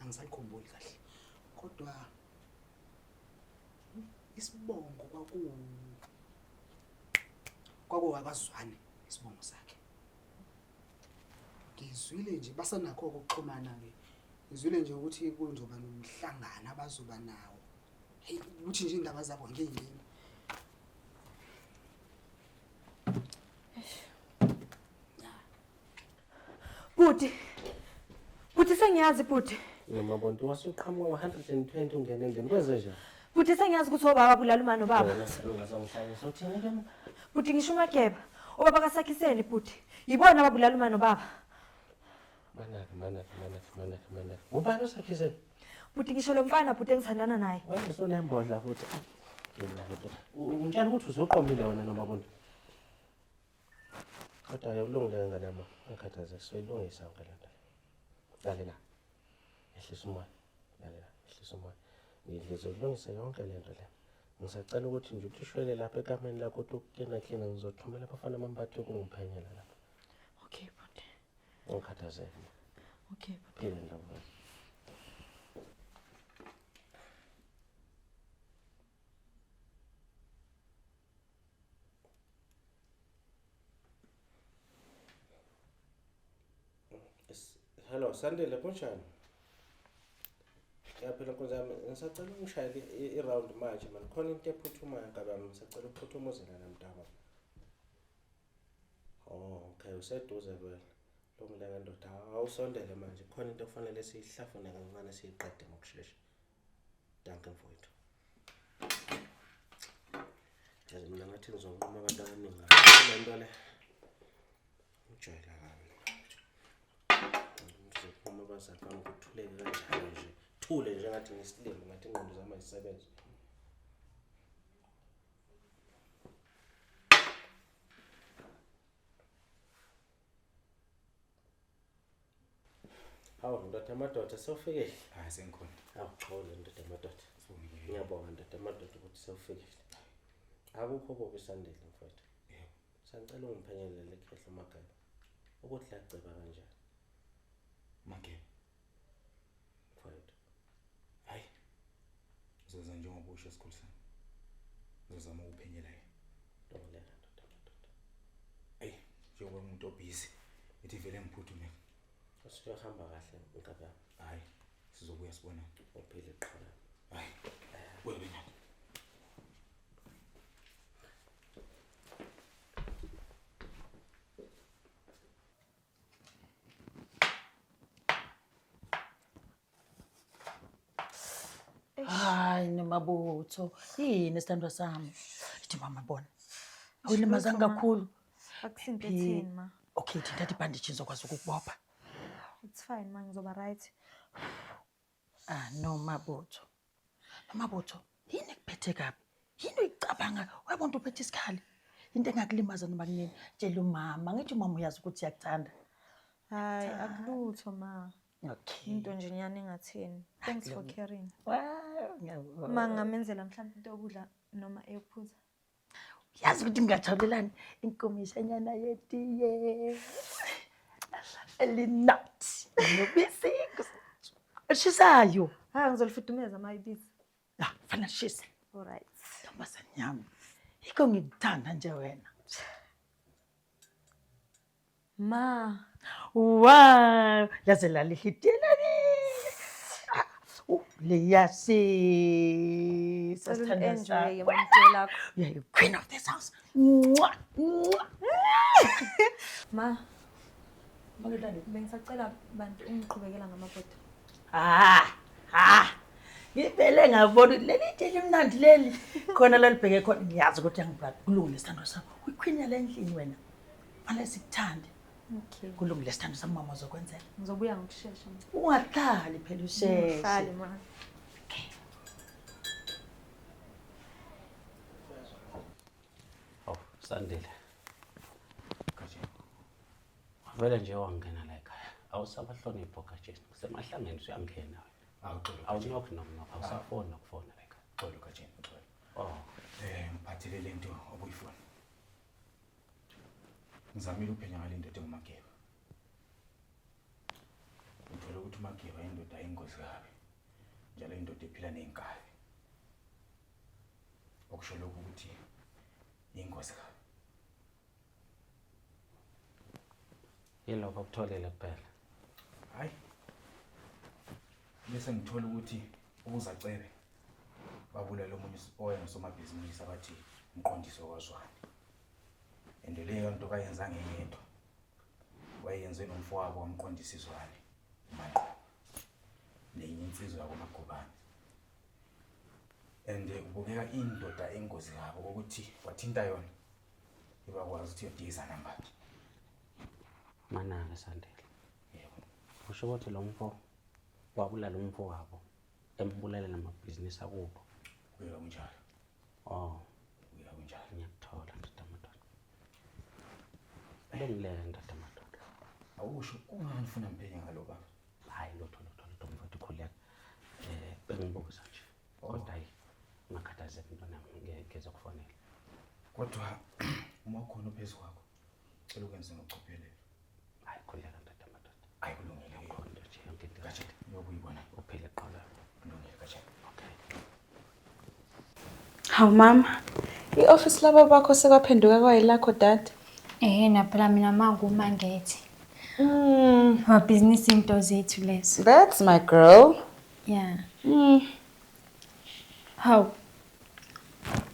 [SPEAKER 12] angisakhumbuli kahle. Kodwa isibongo kwakuwakazwane isibongo sakhe. Ngizwile nje basanakho ukuxhumana ke. Ngizwile nje ukuthi kunzoba nomhlangano abazoba nawo. Hey, uthi nje indaba zabo ngeyini.
[SPEAKER 7] Buti sengiyazi buti.
[SPEAKER 9] Noma bonke wasuqhamuka 120 ungena endeni kwenze njani?
[SPEAKER 7] Buti sengiyazi ukuthi obaba bulala umano baba.
[SPEAKER 9] Wena selungazongihlanya sothini ke?
[SPEAKER 7] Buti ngisho uMageba, obaba kaSakhiseni buti. Yibona ababulala umano baba.
[SPEAKER 9] Manaka. Ubani uSakhiseni?
[SPEAKER 7] Buti ngisho lo mfana buti engithandana naye.
[SPEAKER 9] Wena sonembodla futhi. Ngitshela ukuthi uzoqomile wena noma bonke. Kodwa ayulungile ngane yami. Ngikhathaze soyilungisa yonke lento. Lalela. Ehlisa umoya. Lalela, ehlisa umoya. Ngizolungisa yonke lento le. Ngisacela ukuthi nje uthishwele lapha ekameni lakho ukuklina ngizothumela abafana bambathe kungiphenyela lapha.
[SPEAKER 7] Okay buti.
[SPEAKER 9] Ngikhathazeke.
[SPEAKER 7] Okay.
[SPEAKER 9] Phila ndaba. Hello, Sandile kunjani? Yaphela nkonzo yami, ngisacela ungishayele i-round manje man. Khona into ephuthumayo ngabami, ngisacela uphuthumuzela namntaba. Oh, okay, useduze vele. Longileke ndoda, awusondele manje. Khona into kufanele siyihlafune kancane siyiqede ngokusheshsha. Danke mfowethu. Jazi mina ngathi ngizonquma abantu abaningi. Lento le. Ujayela kabi. Uma bazakama ukuthuleka kanjalo nje. Thule nje ngathi ngesilimo ngathi ingqondo zami ayisebenzi. Hawu ndoda amadoda sewufikile.
[SPEAKER 13] Hayi sengikhona.
[SPEAKER 9] Awuxole ndoda amadoda. Ngiyabonga ndoda amadoda ukuthi sewufikile. Akukho kubi Sandile mfowethu. Yebo. Sangicela ungiphenyelele ekhehla uMageba. Ukuthi laceba kanjani?
[SPEAKER 13] Mageba.
[SPEAKER 9] Mfowethu.
[SPEAKER 13] Hayi. Uzoza njengoba usho esikholisana. Uzozama ukuphenyela yena.
[SPEAKER 9] Longileka ndoda amadoda.
[SPEAKER 13] Hey, njengoba umuntu obhizi. Ethi vele ngiphuthume.
[SPEAKER 9] Usuyohamba kahle Nkaba.
[SPEAKER 13] Hayi, sizobuya sibona.
[SPEAKER 9] Uphile qhala.
[SPEAKER 13] Hayi. Wena nyana.
[SPEAKER 7] Hayi nemabutho. Yini isithandwa sami? Ithi mama bona. Awulimazanga kakhulu.
[SPEAKER 10] Akusinto ethini ma.
[SPEAKER 7] Okay, thatha ibandage ngizokwazi ukukubopha.
[SPEAKER 10] It's fine ma, ngizoba right.
[SPEAKER 7] No Mabotho. Mabotho, yini kuphethe kabi? Yini uyicabanga? Wayibona uphethe isikhali. Into engakulimaza noma kunini. Tshela umama, ngithi umama uyazi ukuthi uyakuthanda.
[SPEAKER 10] Hayi, akulutho ma.
[SPEAKER 7] Okay.
[SPEAKER 10] Into nje nyani engatheni. Thanks for caring.
[SPEAKER 7] Wow, ngiyabonga.
[SPEAKER 10] Ma ngamenzela mhlawumbe into yokudla noma eyokuphuza.
[SPEAKER 7] Yazi ukuthi ngiyajabulelani inkomishanyana yetiye. Elinut. Nobisi. Eshisayo.
[SPEAKER 10] Hayi ngizolifudumeza ma ibisi.
[SPEAKER 7] Fana shisa.
[SPEAKER 10] All right.
[SPEAKER 7] Ntombazane yami. Yiko ngikuthanda nje wena.
[SPEAKER 10] Ma.
[SPEAKER 7] Wow, yaze lalihitela ni. Leyasi.
[SPEAKER 10] Enjoy yamamphela lakho.
[SPEAKER 7] Yeah, you queen of this house.
[SPEAKER 10] Ma. Bengisacela bantu ungiqhubekela ngamabhodo.
[SPEAKER 7] Ngivele ngabona leli tshela imnandi leli. Khona lalibheke khona ngiyazi ukuthi angikulungile isithando sakho. Uyiqueen yale endlini wena. Fanele sikuthande.
[SPEAKER 10] Okay.
[SPEAKER 7] Kulungile isithando sami mama uzokwenzela.
[SPEAKER 10] Ngizobuya ngokusheshsha.
[SPEAKER 7] Ungahlali phela usheshe.
[SPEAKER 10] Ngihlali ma.
[SPEAKER 9] Sandile. Vele nje wangena la ekhaya. Awusabahlonipho kajeni. Semahlangeni uyangena wena. Awunokho nokho awusafoni nokufona la ekhaya.
[SPEAKER 13] Xolo kajeni, xolo.
[SPEAKER 9] Oh.
[SPEAKER 13] Ngiphathele lento obuyifuna. Ngizamile uphenya ngale ndoda engumageba. Ngithola ukuthi umageba indoda ayingozi kabi. Njalo indoda ephila nenkabi. Okusho lokho ukuthi ingozi kabi.
[SPEAKER 9] Yilokho okutholile kuphela.
[SPEAKER 13] Hayi. Bese ngithola ukuthi ubuzacebe babulala omunye oyensomabhizinisi abathi umqondiso kwaZwane. Ende leyo nto kayenza ngeyedwa. Wayenze nomfowabo wamqondisa iZwane. Manje nenye insizwa yakoMagobane. Ende ubukeka indoda engozi kabi ukuthi wathinta yona. Ibakwazi ukuthi yodiza namba.
[SPEAKER 9] Mana-ke Sandile. Yebo. Kusho ukuthi lo mfo wabulala umfo wabo embulala namabhizinisi akubo.
[SPEAKER 13] Kuya kunjalo.
[SPEAKER 9] Oh,
[SPEAKER 13] kuya kunjalo.
[SPEAKER 9] Ngiyakuthola ndoda madoda. Bengilele ndoda madoda.
[SPEAKER 13] Awusho ungangifuna ngiphenye ngalo baba.
[SPEAKER 9] Hayi lotho mfowethu khuleka. Bengibuza nje. Kodwa hayi ngakhathazeki ntwana ngeke kufonela.
[SPEAKER 13] Kodwa uma khona ophezu kwakho cela ukwenze ngokucophelela.
[SPEAKER 9] Hayi khuleka ndoda madoda.
[SPEAKER 13] Hayi kulungile
[SPEAKER 9] yonke nje yonke into
[SPEAKER 13] kahle. Uyobuyibona
[SPEAKER 9] uphele qala.
[SPEAKER 13] Kulungile kahle.
[SPEAKER 9] Okay.
[SPEAKER 11] Hawu mama, i-office laba bakho sekaphenduka kwayilakho dad.
[SPEAKER 5] Na phela mina mangumangethi. Mabhizinisi into zethu lezo.
[SPEAKER 11] That's my girl.
[SPEAKER 5] Yeah. Hawu.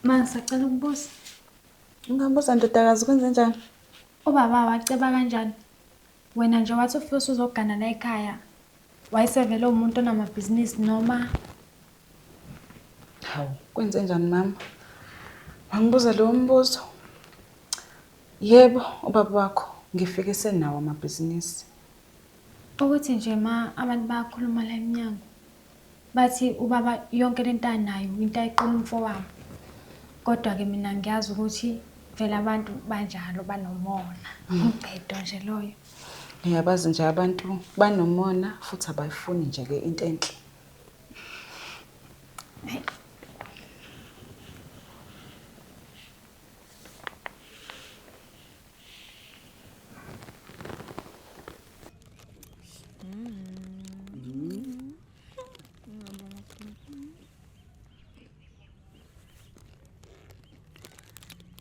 [SPEAKER 5] Masacela ukubuza.
[SPEAKER 11] Ungambuza ndodakazi kwenze njani?
[SPEAKER 5] Ubaba waceba kanjani? Wena nje wathi ufisa uzogana la ekhaya. Wayesevele umuntu onamabhizinisi noma
[SPEAKER 11] Hawu, kwenze njani mama? Wangibuza lo mbuzo. Yebo, ubaba wakho ngifike senawo amabhizinisi.
[SPEAKER 5] ukuthi nje abantu bayakhuluma la eminyango. Bathi ubaba yonke lento anayo into ayiqala umfowabo. Kodwa ke mina ngiyazi ukuthi vele abantu banjalo banomona. Ubhedo nje loyo.
[SPEAKER 11] Ngiyabazi nje abantu banomona futhi abayifuni nje ke into enhle.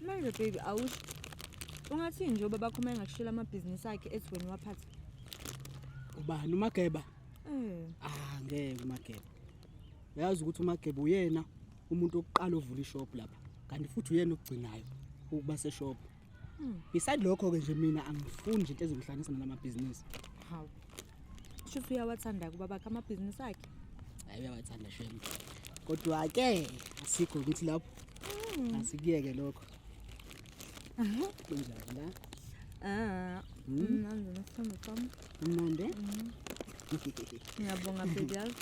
[SPEAKER 10] Manje baby awuthi ungathi nje ubaba khoma engakushela amabhizinisi akhe ethi wena waphatha.
[SPEAKER 14] Ubani uMageba? Ngeke uMageba. Uyazi ukuthi uMageba uyena umuntu oqala ovula ishop lapha. Kanti futhi uyena ogcinayo ukuba seshop. Beside lokho ke nje mina angifuni nje into ezongihlanganisa namabhizinisi.
[SPEAKER 10] Hawu. Shuthi uyawathanda kuba bakhe amabhizinisi akhe.
[SPEAKER 14] Hayi uyawathanda shame. Kodwa ke asikho ukuthi lapho. Asikiyeke lokho. Kunjani la?
[SPEAKER 10] Manje nesithombe sami.
[SPEAKER 14] Mnande?
[SPEAKER 10] Ngiyabonga baby yazi.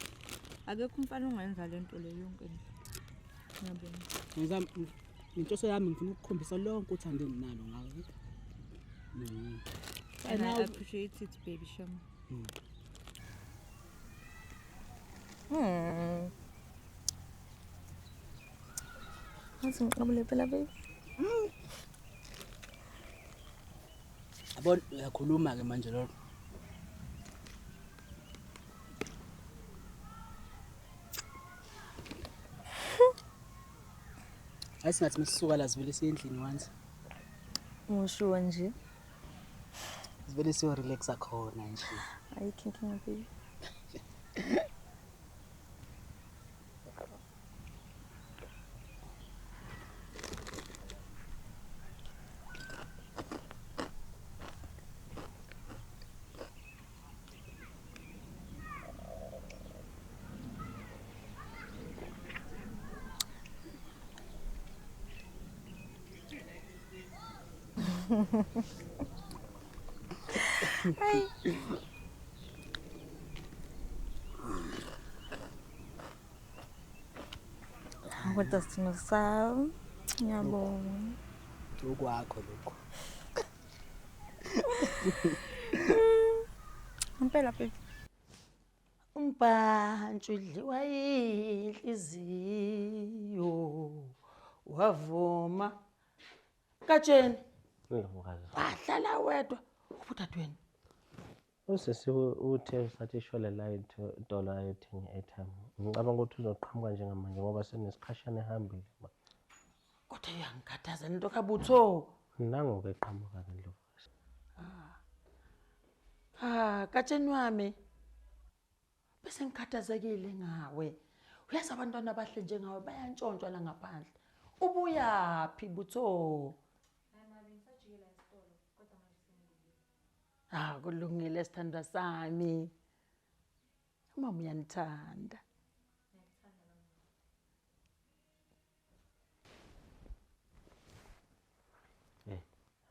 [SPEAKER 4] Akekho umfana ongenza lento leyo yonke nje. Ngiyabonga.
[SPEAKER 14] Ngizama inhloso yami ngifuna ukukhombisa lonke uthando enginalo ngawe.
[SPEAKER 4] And I appreciate it, baby Shama.
[SPEAKER 10] Ngathi ngiqabule phela baby.
[SPEAKER 14] Yabona uyakhuluma ke manje lo. Asingathi masisuka la sivele siyendlini once.
[SPEAKER 10] Ngisho nje.
[SPEAKER 14] Sivele siyo relaxa khona nje.
[SPEAKER 10] Ayi thinking baby. Hey. Kodwa sithina sawo. Ngiyabonga.
[SPEAKER 14] Ukwakho lokho.
[SPEAKER 10] Impela baby.
[SPEAKER 7] Umbhantshi udliwa yinhliziyo wavuma Katsheni
[SPEAKER 9] Ngivukazi.
[SPEAKER 7] wahlala wedwa ubudadweni
[SPEAKER 9] Usisi uthe sathi ishole la idola ayothenga airtime. Ngicabanga ukuthi uzoqhamuka njengamanje ngoba senesikhashana ehambile.
[SPEAKER 7] kodwa iyangikhathaza lento kabutho
[SPEAKER 9] Nangoku eqhamuka ke Ndlovukazi.
[SPEAKER 7] Katsheni wami bese ngikhathazekile ngawe uyazi abantwana abahle njengawe bayantshontshwa la ngaphandle ubuyaphi butho kulungile sithandwa sami mama uyanithanda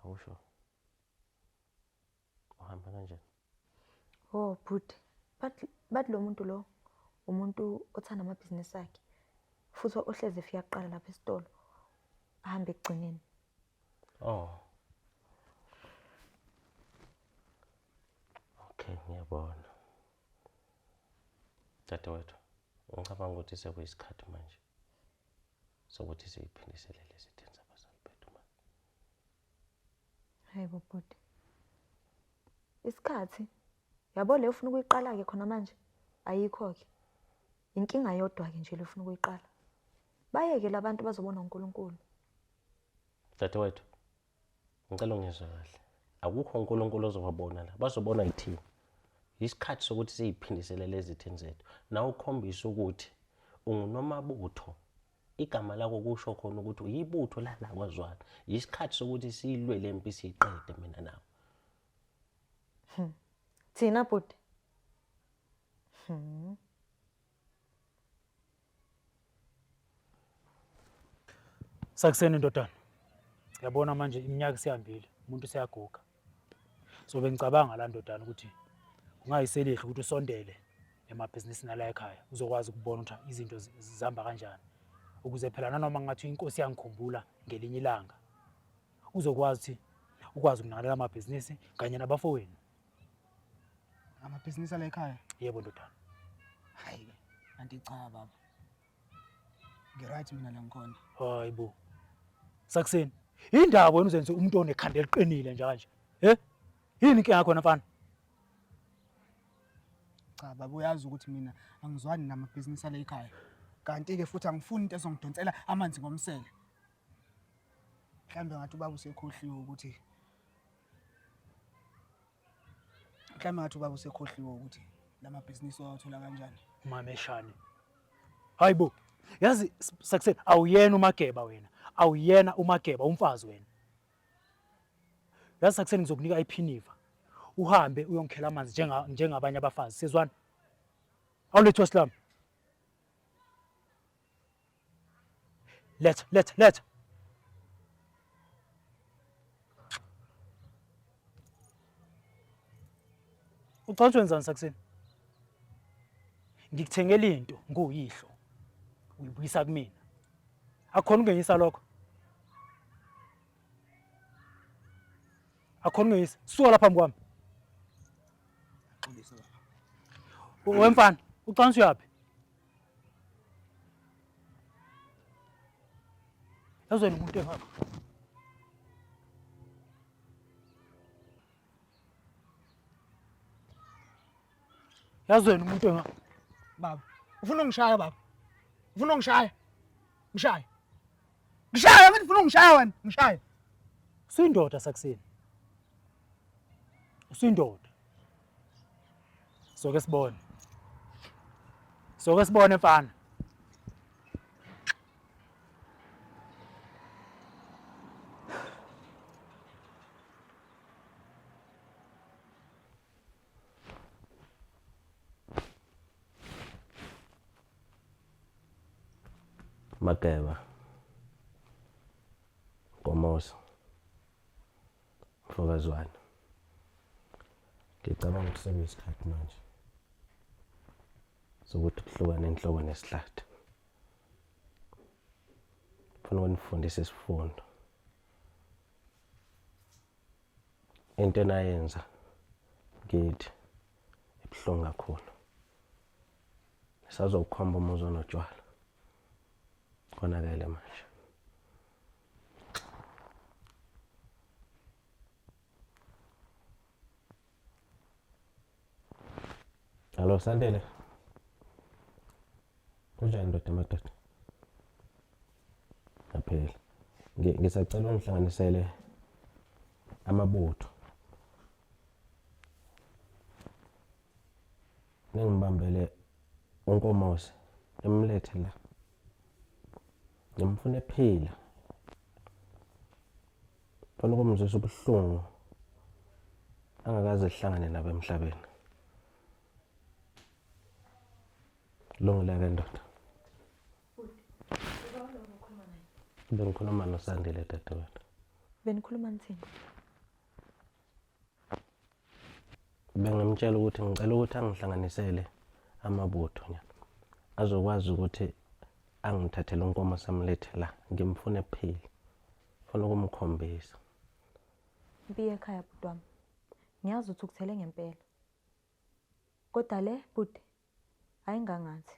[SPEAKER 9] Awusho. Uhamba kanjani?
[SPEAKER 10] Oh bhuti, but lo muntu lo umuntu othanda amabhizinisi akhe futhi ohleze efika kuqala lapha esitolo ahambe ekugcineni.
[SPEAKER 9] Oh. Okay, ngiyabona. Dadewethu, ngicabanga ukuthi sekuyisikhathi manje sokuthi siyiphindiselele izidingo zabazali bethu manje.
[SPEAKER 10] Hayibo bhuti. Isikhathi yabo le ufuna ukuyiqala ke khona manje ayikho ke. Inkinga yodwa ke nje le ufuna ukuyiqala. Bayeke labantu bazobona uNkulunkulu.
[SPEAKER 9] Dadewethu, ngicela ungizwe kahle. Akukho uNkulunkulu ozobabona la, bazobona yithini. Isikhathi sokuthi siyiphindiselele izithini zethu. Nawe ukhombisa ukuthi unguNomabutho. Igama lakho kusho khona ukuthi uyibutho la kwaZwana. Isikhathi sokuthi siyilwe lempi siyiqede mina nawe.
[SPEAKER 10] Thina bhuti.
[SPEAKER 1] Sakuseni ndodana. Yabona manje iminyaka siyambile, umuntu siyaguga. So bengicabanga la ndodana ukuthi ungayiselihle ukuthi usondele emabhizinisini ala ekhaya uzokwazi ukubona ukuthi izinto zihamba kanjani. Ukuze phela nanoma ngathi inkosi yangikhumbula ngelinye ilanga. Uzokwazi ukwazi ukunakekela amabhizinisi kanye nabafowenu.
[SPEAKER 12] Amabhizinisi ala ekhaya?
[SPEAKER 1] Yebo ndodana.
[SPEAKER 12] Hayi ke, anti cha baba. Ngiright mina la ngikhona.
[SPEAKER 1] Hayibo. Sakuseni. Indaba wena uzenze umuntu onekhanda eliqinile nje kanje. Yini inkinga yakho mfana?
[SPEAKER 12] Cha baba uyazi ukuthi mina angizwani namabhizinisi ala ekhaya. Kanti ke futhi angifuni into ezongidonsela amanzi ngomsele. Mhlambe ngathi ubaba usekhohliwe ukuthi lamabhizinisi wawathola kanjani.
[SPEAKER 1] Mameshane. Hayibo. Yazi Sakuseni awuyena uMageba wena. Awuyena uMageba umfazi wena. Yazi Sakuseni ngizokunika iphiniva. Uhambe uyongikhela amanzi njengabanye abafazi. Sizwana? Awuletho Islam. Letha. Ucela wenzani Sakuseni? ngikuthengela into nguyihlo uyibuyisa kumina akhona ungeyisa lokho akhona ungeyisa suka lapha phambi kwami
[SPEAKER 12] Xolisa baba.
[SPEAKER 1] wemfana ucansi uyaphi yazweni umuntu engapha yazweni umuntu engapha
[SPEAKER 12] Baba, ufuna ungishaya baba? Ufuna ungishaya? Ngishaya. Ngishaya manje ufuna ungishaya wena? Ngishaya.
[SPEAKER 1] Usuyindoda sakuseni. Usuyindoda. Soke sibone. Soke sibone mfana.
[SPEAKER 9] Mageba Ngomoso Mfokazwana ngicabanga ukuthi sekuyisikhathi manje sokuthi kuhlukane inhloko nesihlahla ufuna ukunifundisa isifundo into enayenza ngithi ibuhlungu kakhulu sazokukhomba umuzo notshwala konakele manje Hello Sandile Kunjani ndoda madoda Aphela ngisacela ungihlanganisele amabutho Ningibambele uNkomosi emlethe la Ngimfuna ephila Funa ukumzwisa ubuhlungu angakaze ehlangane nabo emhlabeni Longileke ndoda Bengikhuluma noSandile dadewethu
[SPEAKER 10] Benikhuluma nithini
[SPEAKER 9] Bengimtshela ukuthi ngicela ukuthi angihlanganisele amabutho nyana azokwazi ukuthi angithathele unkomo samlethe la ngimfuna ephila ufuna ukumkhombisa
[SPEAKER 10] Mpiye ekhaya bhuti wami ngiyazi ukuthi ukuthele ngempela kodwa le bhuti ayingangathi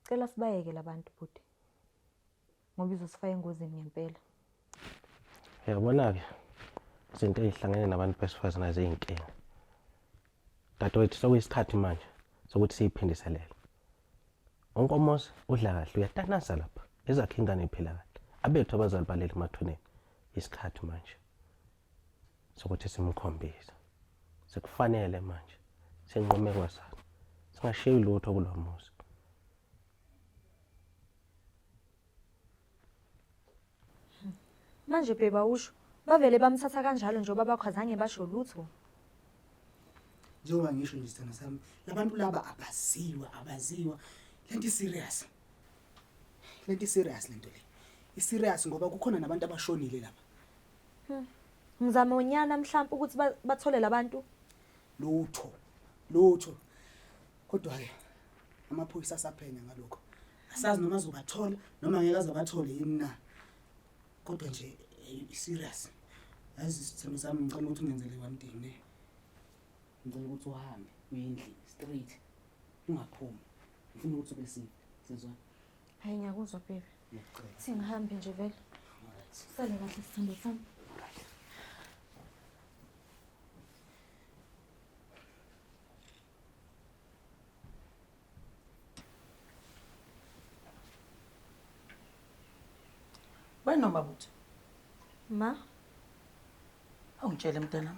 [SPEAKER 10] cela sibayeke labantu bhuti ngoba izosifaka engozini ngempela
[SPEAKER 9] Yabona ke izinto ezihlangene nabantu besifazana eziyinkinga dadewethu sokuyisikhathi manje sokuthi siyiphindiselele Unkomosi udla kahle uyatanasa lapha ezakhe ingane iphila kahle abethu abazali baleli emathuneni isikhathi manje sokuthi simkhombise sekufanele manje senqome kwasana singashiyi lutho kulomuzi
[SPEAKER 10] Manje bheba usho bavele bamthatha kanjalo njengoba bakhwazange basho lutho
[SPEAKER 12] Njengoba ngisho nje sithanda sami, labantu laba abaziwa. Lento serious. Lento serious lento le. I-serious ngoba kukhona nabantu abashonile lapha.
[SPEAKER 10] Ngizama unyana mhlawumbe ukuthi bathole labantu
[SPEAKER 12] Lutho. Kodwa ke amaphoyisa asaphenya ngalokho. Asazi noma azobathola noma ngeke azobathole yini na. Kodwa nje serious. Yazi sithando sami ngicela ukuthi ungenzele one thing ne. Ngicela ukuthi uhambe uyendlini straight. Ungaphumi. Ngifuna ukuthi ube safe. Sizwa.
[SPEAKER 10] Hayi ngiyakuzwa baby singihambe nje vele sale kahle sithando sami
[SPEAKER 7] Wena mabutho
[SPEAKER 10] Ma
[SPEAKER 7] awungitshele mntana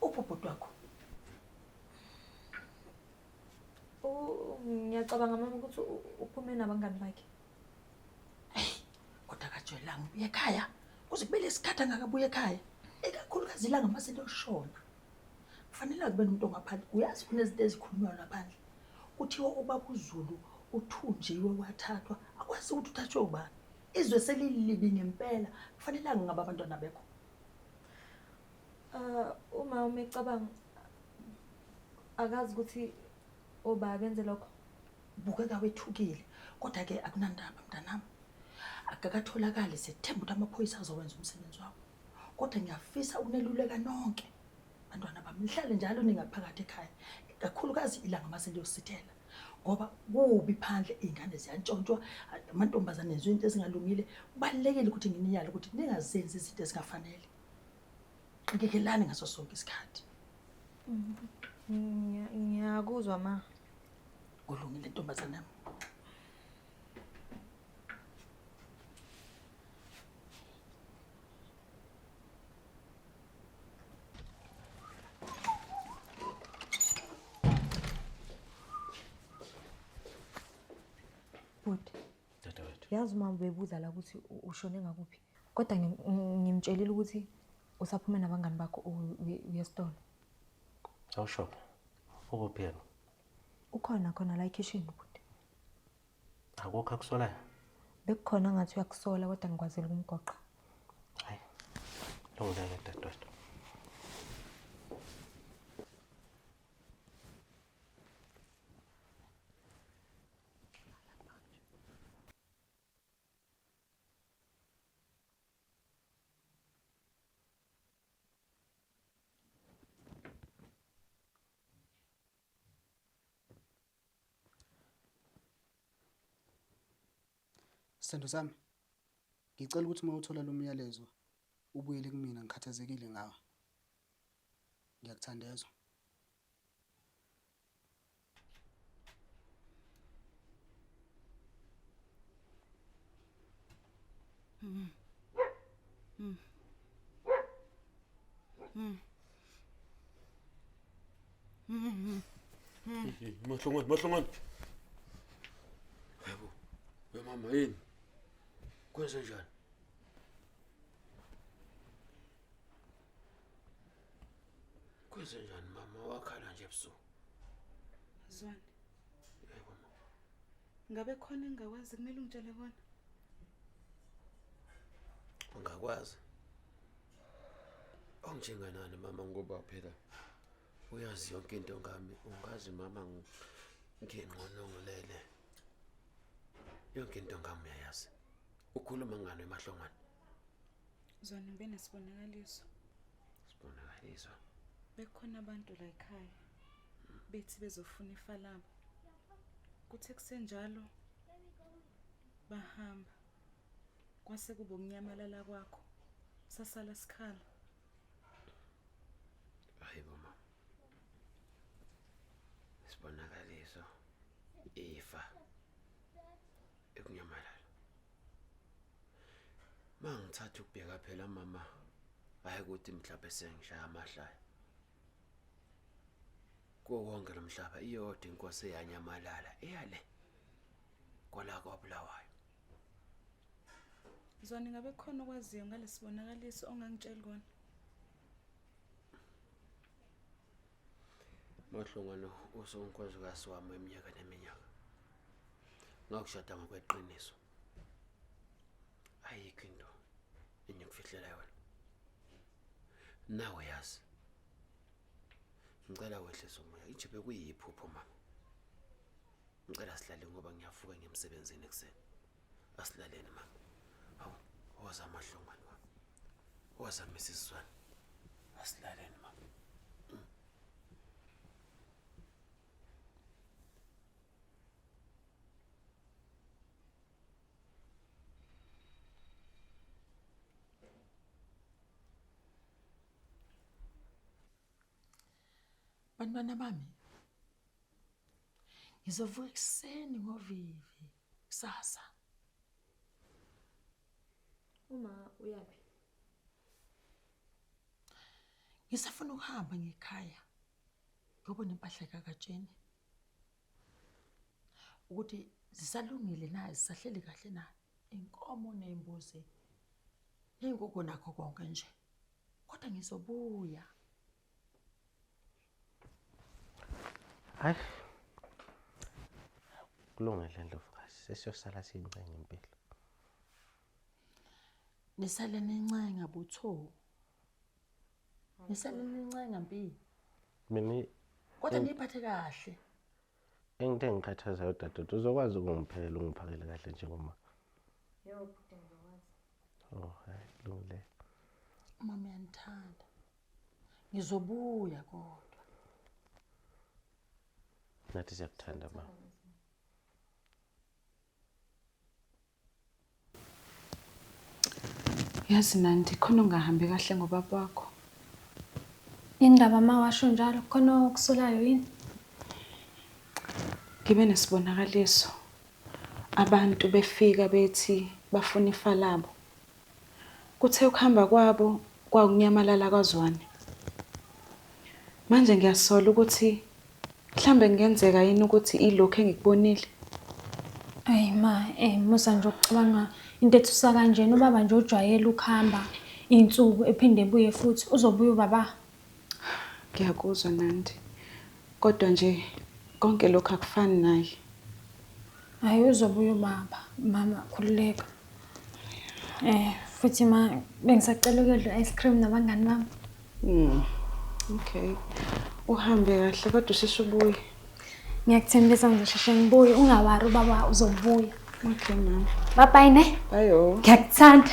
[SPEAKER 7] ubhuti wakho
[SPEAKER 10] ngiyacabanga mama ukuthi uphume nabangani bakhe
[SPEAKER 7] kodwa kajwelanga ubuye ekhaya kuze kube lesikhathi angakabuye ekhaya ekakhulukazi ilanga mase loshona kufanele kube umuntu ongaphandle uyazi kunezinto ezikhulunywa laphandle kuthiwa ubaba uZulu uthunjiwe wathathwa akwazi ukuthi uthathwe ubani izwe selilibi ngempela kufanele ngaba abantwana bekho
[SPEAKER 10] uma umecabanga akazi ukuthi Oba benze lokho.
[SPEAKER 7] Bukeka wethukile kodwa ke akunandaba mntanami. Akakatholakali sethemba ukuthi amaphoyisa azowenza umsebenzi wabo. Kodwa ngiyafisa ukuneluleka nonke. Bantwana bami nihlale njalo ningaphakathi ekhaya. Kakhulukazi ilanga mase liyosithela. Ngoba kubi phandle izingane ziyantshontshwa amantombazane enziwe into ezingalungile. Kubalekile ukuthi nginiyale ukuthi ningazenzi izinto ezingafanele. Qikelelani ngaso sonke isikhathi.
[SPEAKER 10] Ngiyakuzwa ma.
[SPEAKER 7] Kulungile ntombazane yami.
[SPEAKER 10] Bhuti,
[SPEAKER 9] Dadewethu.
[SPEAKER 10] yazi uma bebuza la ukuthi ushone ngakuphi. Kodwa ngimtshelile ukuthi usaphume nabangani bakho uyesitolo.
[SPEAKER 9] Awusho. Ukuphi yena?
[SPEAKER 10] Ukhona khona la ekitchen bhuti.
[SPEAKER 9] Akukho akusolayo.
[SPEAKER 10] Bekukhona ngathi uyakusola kodwa ngikwazile ukumgoqa.
[SPEAKER 9] Hayi. Lungile dadewethu.
[SPEAKER 12] Sithando sami. Ngicela ukuthi uma uthola lo myalezo ubuyele kumina ngikhathazekile ngawe. Ngiyakuthandezwa.
[SPEAKER 2] Mahlongwane. Yebo. Mama yini? Kwenze njani? Kwenze njani mama wakhala nje ebusuku?
[SPEAKER 11] Zwani.
[SPEAKER 2] Yebo mama.
[SPEAKER 11] Ngabe khona engakwazi kumele ungitshele kona?
[SPEAKER 2] Ungakwazi. Onjenganani mama ngoba phela uyazi yonke into ngami. Ungazi mama ngingqono ngilele. Yonke into ngami uyayazi. Ukhuluma ngani emahlongwane?
[SPEAKER 11] Zwani ngibe nesibonakaliso.
[SPEAKER 2] Sibonakaliso.
[SPEAKER 11] Bekhona abantu la ekhaya. Bethi bezofuna ifa labo. Kuthe kusenjalo bahamba. Kwase kuba ukunyamalala kwakho. Sasala sikhala.
[SPEAKER 2] Hayibo mama. Sibonakaliso. Ifa. Ekunyamalala. Mangithatha ukubheka phela mama. Hayi ukuthi mhlawumbe sengishaya amahlaya. Konke lo mhlaba iyodwa inkosi eyanyamalala eyale. Kola kwaBulawayo.
[SPEAKER 11] Zwani ngabe khona okwaziyo ngalesibonakaliso ongangitshela kona?
[SPEAKER 2] Mahlongwane usonkozikazi wami eminyaka neminyaka. Ngakushada ngokweqiniso. Ayikho into engikufihlela yona. Nawe yazi. Ngicela wehlise umoya. Ijibe kuyiphupho mama. Ngicela sihlale ngoba ngiyavuka ngemsebenzini ekseni. Asilaleni mama. Hawu, woza Mahlongwane wami. Woza Mrs. Zwani. Asilaleni mama.
[SPEAKER 7] Bantwana bami. Ngizovuka ekseni ngovivi kusasa.
[SPEAKER 10] Uma uyapi?
[SPEAKER 7] Ngisafuna ukuhamba ngekhaya. Ngobona impahla kaKatsheni. Ukuthi zisalungile na, zisahleli kahle na. Inkomo nezimbuzi. Neenkukhu nakho konke nje. Kodwa ngizobuya.
[SPEAKER 9] Hayi. Kulungile Ndlovukazi. Sesiyosala siyingcenye impilo.
[SPEAKER 7] Nisale nencenga butho. Nisale nencenga mpi.
[SPEAKER 9] Mina
[SPEAKER 7] Kodwa niphathe kahle.
[SPEAKER 15] Into engikhathazayo dadewethu uzokwazi ukungiphekela ungiphakele kahle njengoma.
[SPEAKER 10] Yebo bhuti ngizokwazi.
[SPEAKER 15] Oh, hayi kulungile.
[SPEAKER 7] Mama uyanithanda. Ngizobuya kodwa.
[SPEAKER 15] Nathi siyakuthanda baba.
[SPEAKER 11] Yazi Nandi khona ungahambi kahle ngobaba wakho.
[SPEAKER 5] Indaba mawasho njalo khona okusolayo yini?
[SPEAKER 11] Ngibe nesibonakaliso. Abantu befika bethi bafuna ifa labo. Kuthe ukuhamba kwabo kwakunyamalala kwaZwane. Manje ngiyasola ukuthi mhlambe kungenzeka yini ukuthi ilokho engikubonile.
[SPEAKER 5] Ayi ma, musa nje ukucabanga into ethusa kanjena ubaba nje ojwayele ukuhamba insuku ephinde ebuye futhi uzobuya ubaba.
[SPEAKER 11] Ngiyakuzwa Nandi. Kodwa nje konke lokho akufani naye.
[SPEAKER 5] Hayi uzobuya ubaba, mama khululeka. Futhi ma bengisacela ukudla ice cream nabangani bami.
[SPEAKER 11] Okay. Uhambe kahle kodwa usheshe ubuye.
[SPEAKER 5] Ngiyakuthembisa ngizosheshe ngibuye ungawari ubaba uzobuya.
[SPEAKER 11] Okay mama.
[SPEAKER 5] Bye bye ne.
[SPEAKER 11] Bye oh.
[SPEAKER 5] Ngiyakuthanda.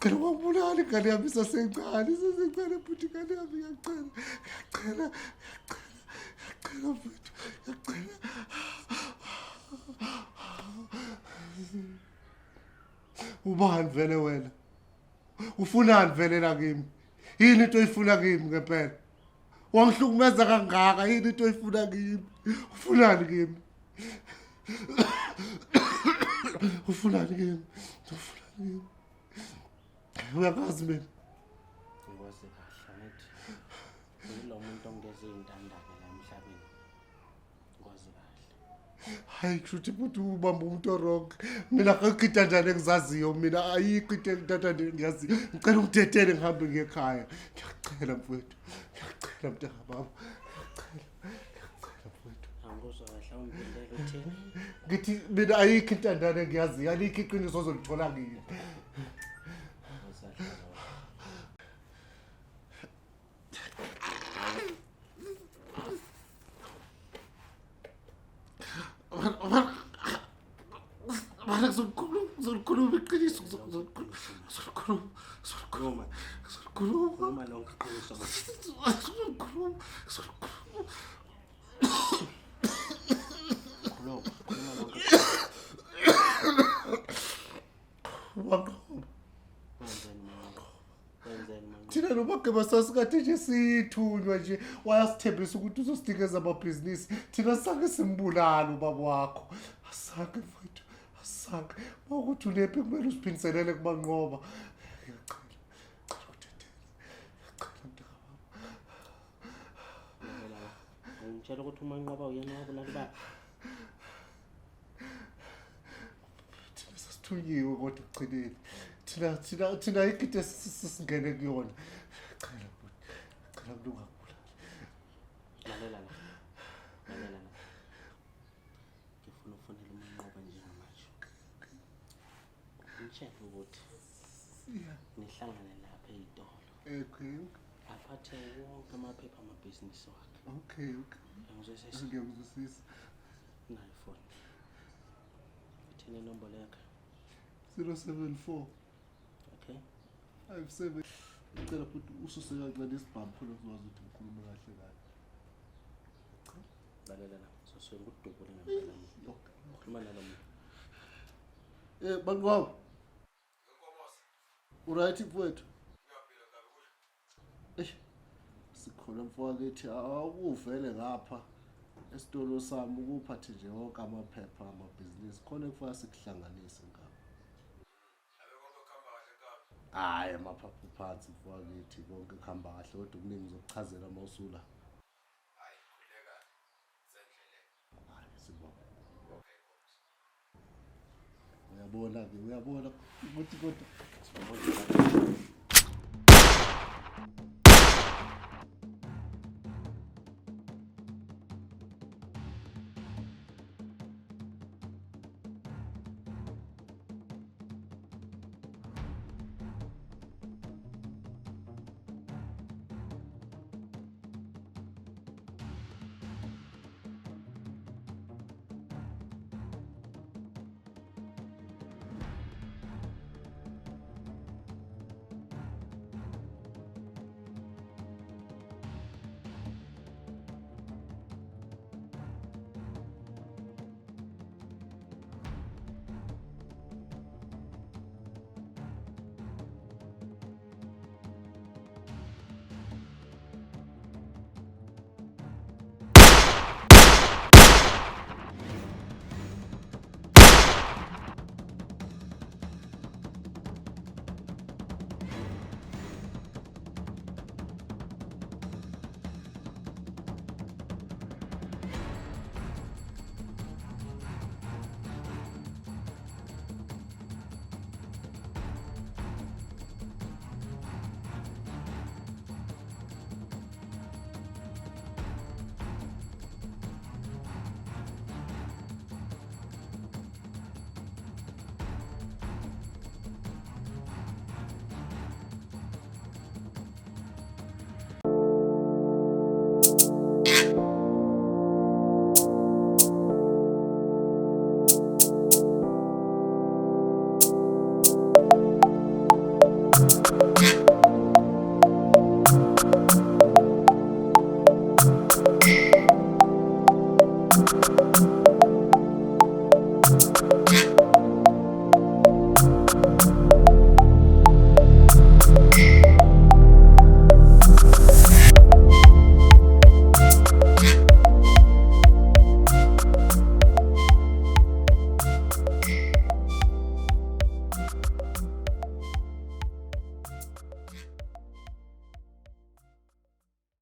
[SPEAKER 3] Ngicela ungabulali ingane yami isasencane futhi ingane yami ngiyacela mfethu ngiyacela. Ubani vele wena? Ufunani vele la kimi? Yini into oyifuna kimi ngempela? Wangihlukumeza kangaka yini into oyifuna kimi? Ufunani kimi? Ufunani kimi? Uyakazi mina.
[SPEAKER 9] Ngikwazi kahle ngithi lo muntu ongeze intandane la emhlabeni. Ngikwazi kahle.
[SPEAKER 3] Hayi kushuthi futhi ubamba umuntu oronke. Mina akukho intandane engizaziyo mina ayikho into intandane engiyaziyo. Ngicela ungithethele ngihambe ngekhaya. Ngiyacela mfowethu. Ngiyacela mntaka baba. Ngiyacela mfowethu.
[SPEAKER 9] Angikuzwa kahle ungibindele uthini?
[SPEAKER 3] Ngithi mina ayikho intandane engiyaziyo. Alikho iqiniso ozolithola kimi. Ngizolikhuluma iqiniso
[SPEAKER 9] Khuluma lonke iqiniso. Khuluma lonke.
[SPEAKER 3] Thina nomageba sasikade nje sithunywa nje wayasithembisa ukuthi uzosinikeza amabhizinisi thina sange simbulala ubaba wakho. Asange mfowethu asange ukuthi ulephi kumele usiphindiselele kumanqoba.
[SPEAKER 9] Ngitshela ukuthi umanqoba uyena wabulala baba.
[SPEAKER 3] Thina sasithunyiwe kodwa ekugcineni. Thina ikite sisingene kuyona. Ngicela ungabulali.
[SPEAKER 9] Lalela la. Ngifuna ufonela umanqoba njengamanje. Ngitshela ukuthi nihlangane lapha ezitolo.
[SPEAKER 3] Okay.
[SPEAKER 9] Aphathe wonke amaphepha amabhizinisi wakhe.
[SPEAKER 3] Okay. Ngiyakuzwisisa.
[SPEAKER 9] Nayi phone. Ithini inombolo yakhe?
[SPEAKER 3] 074.
[SPEAKER 9] Okay.
[SPEAKER 3] 57. Ngicela futhi ususe kancane isibhamu khona uzokwazi ukuthi ngikhulume kahle kahle.
[SPEAKER 9] Lalela la. Sosuke ngudubule ngempela. Ukhuluma nalo muntu.
[SPEAKER 3] Banqoba. Uright mfowethu?
[SPEAKER 8] Ngiyaphila kabi kuhle.
[SPEAKER 3] Sikhona mfowethu awuvele ngapha esitolo sami ukuphathe nje wonke amaphepha amabhizinisi khona kufanele sikuhlanganise ngapha.
[SPEAKER 8] Yabe konke kuhamba kahle kabi.
[SPEAKER 3] Hayi amaphaphu phansi mfowethu konke kuhamba kahle kodwa kuningi ngizokuchazela mawusula.
[SPEAKER 8] Hayi khuleka sendleleni.
[SPEAKER 3] Hayi sibona. Okay. Uyabona ukuthi kodwa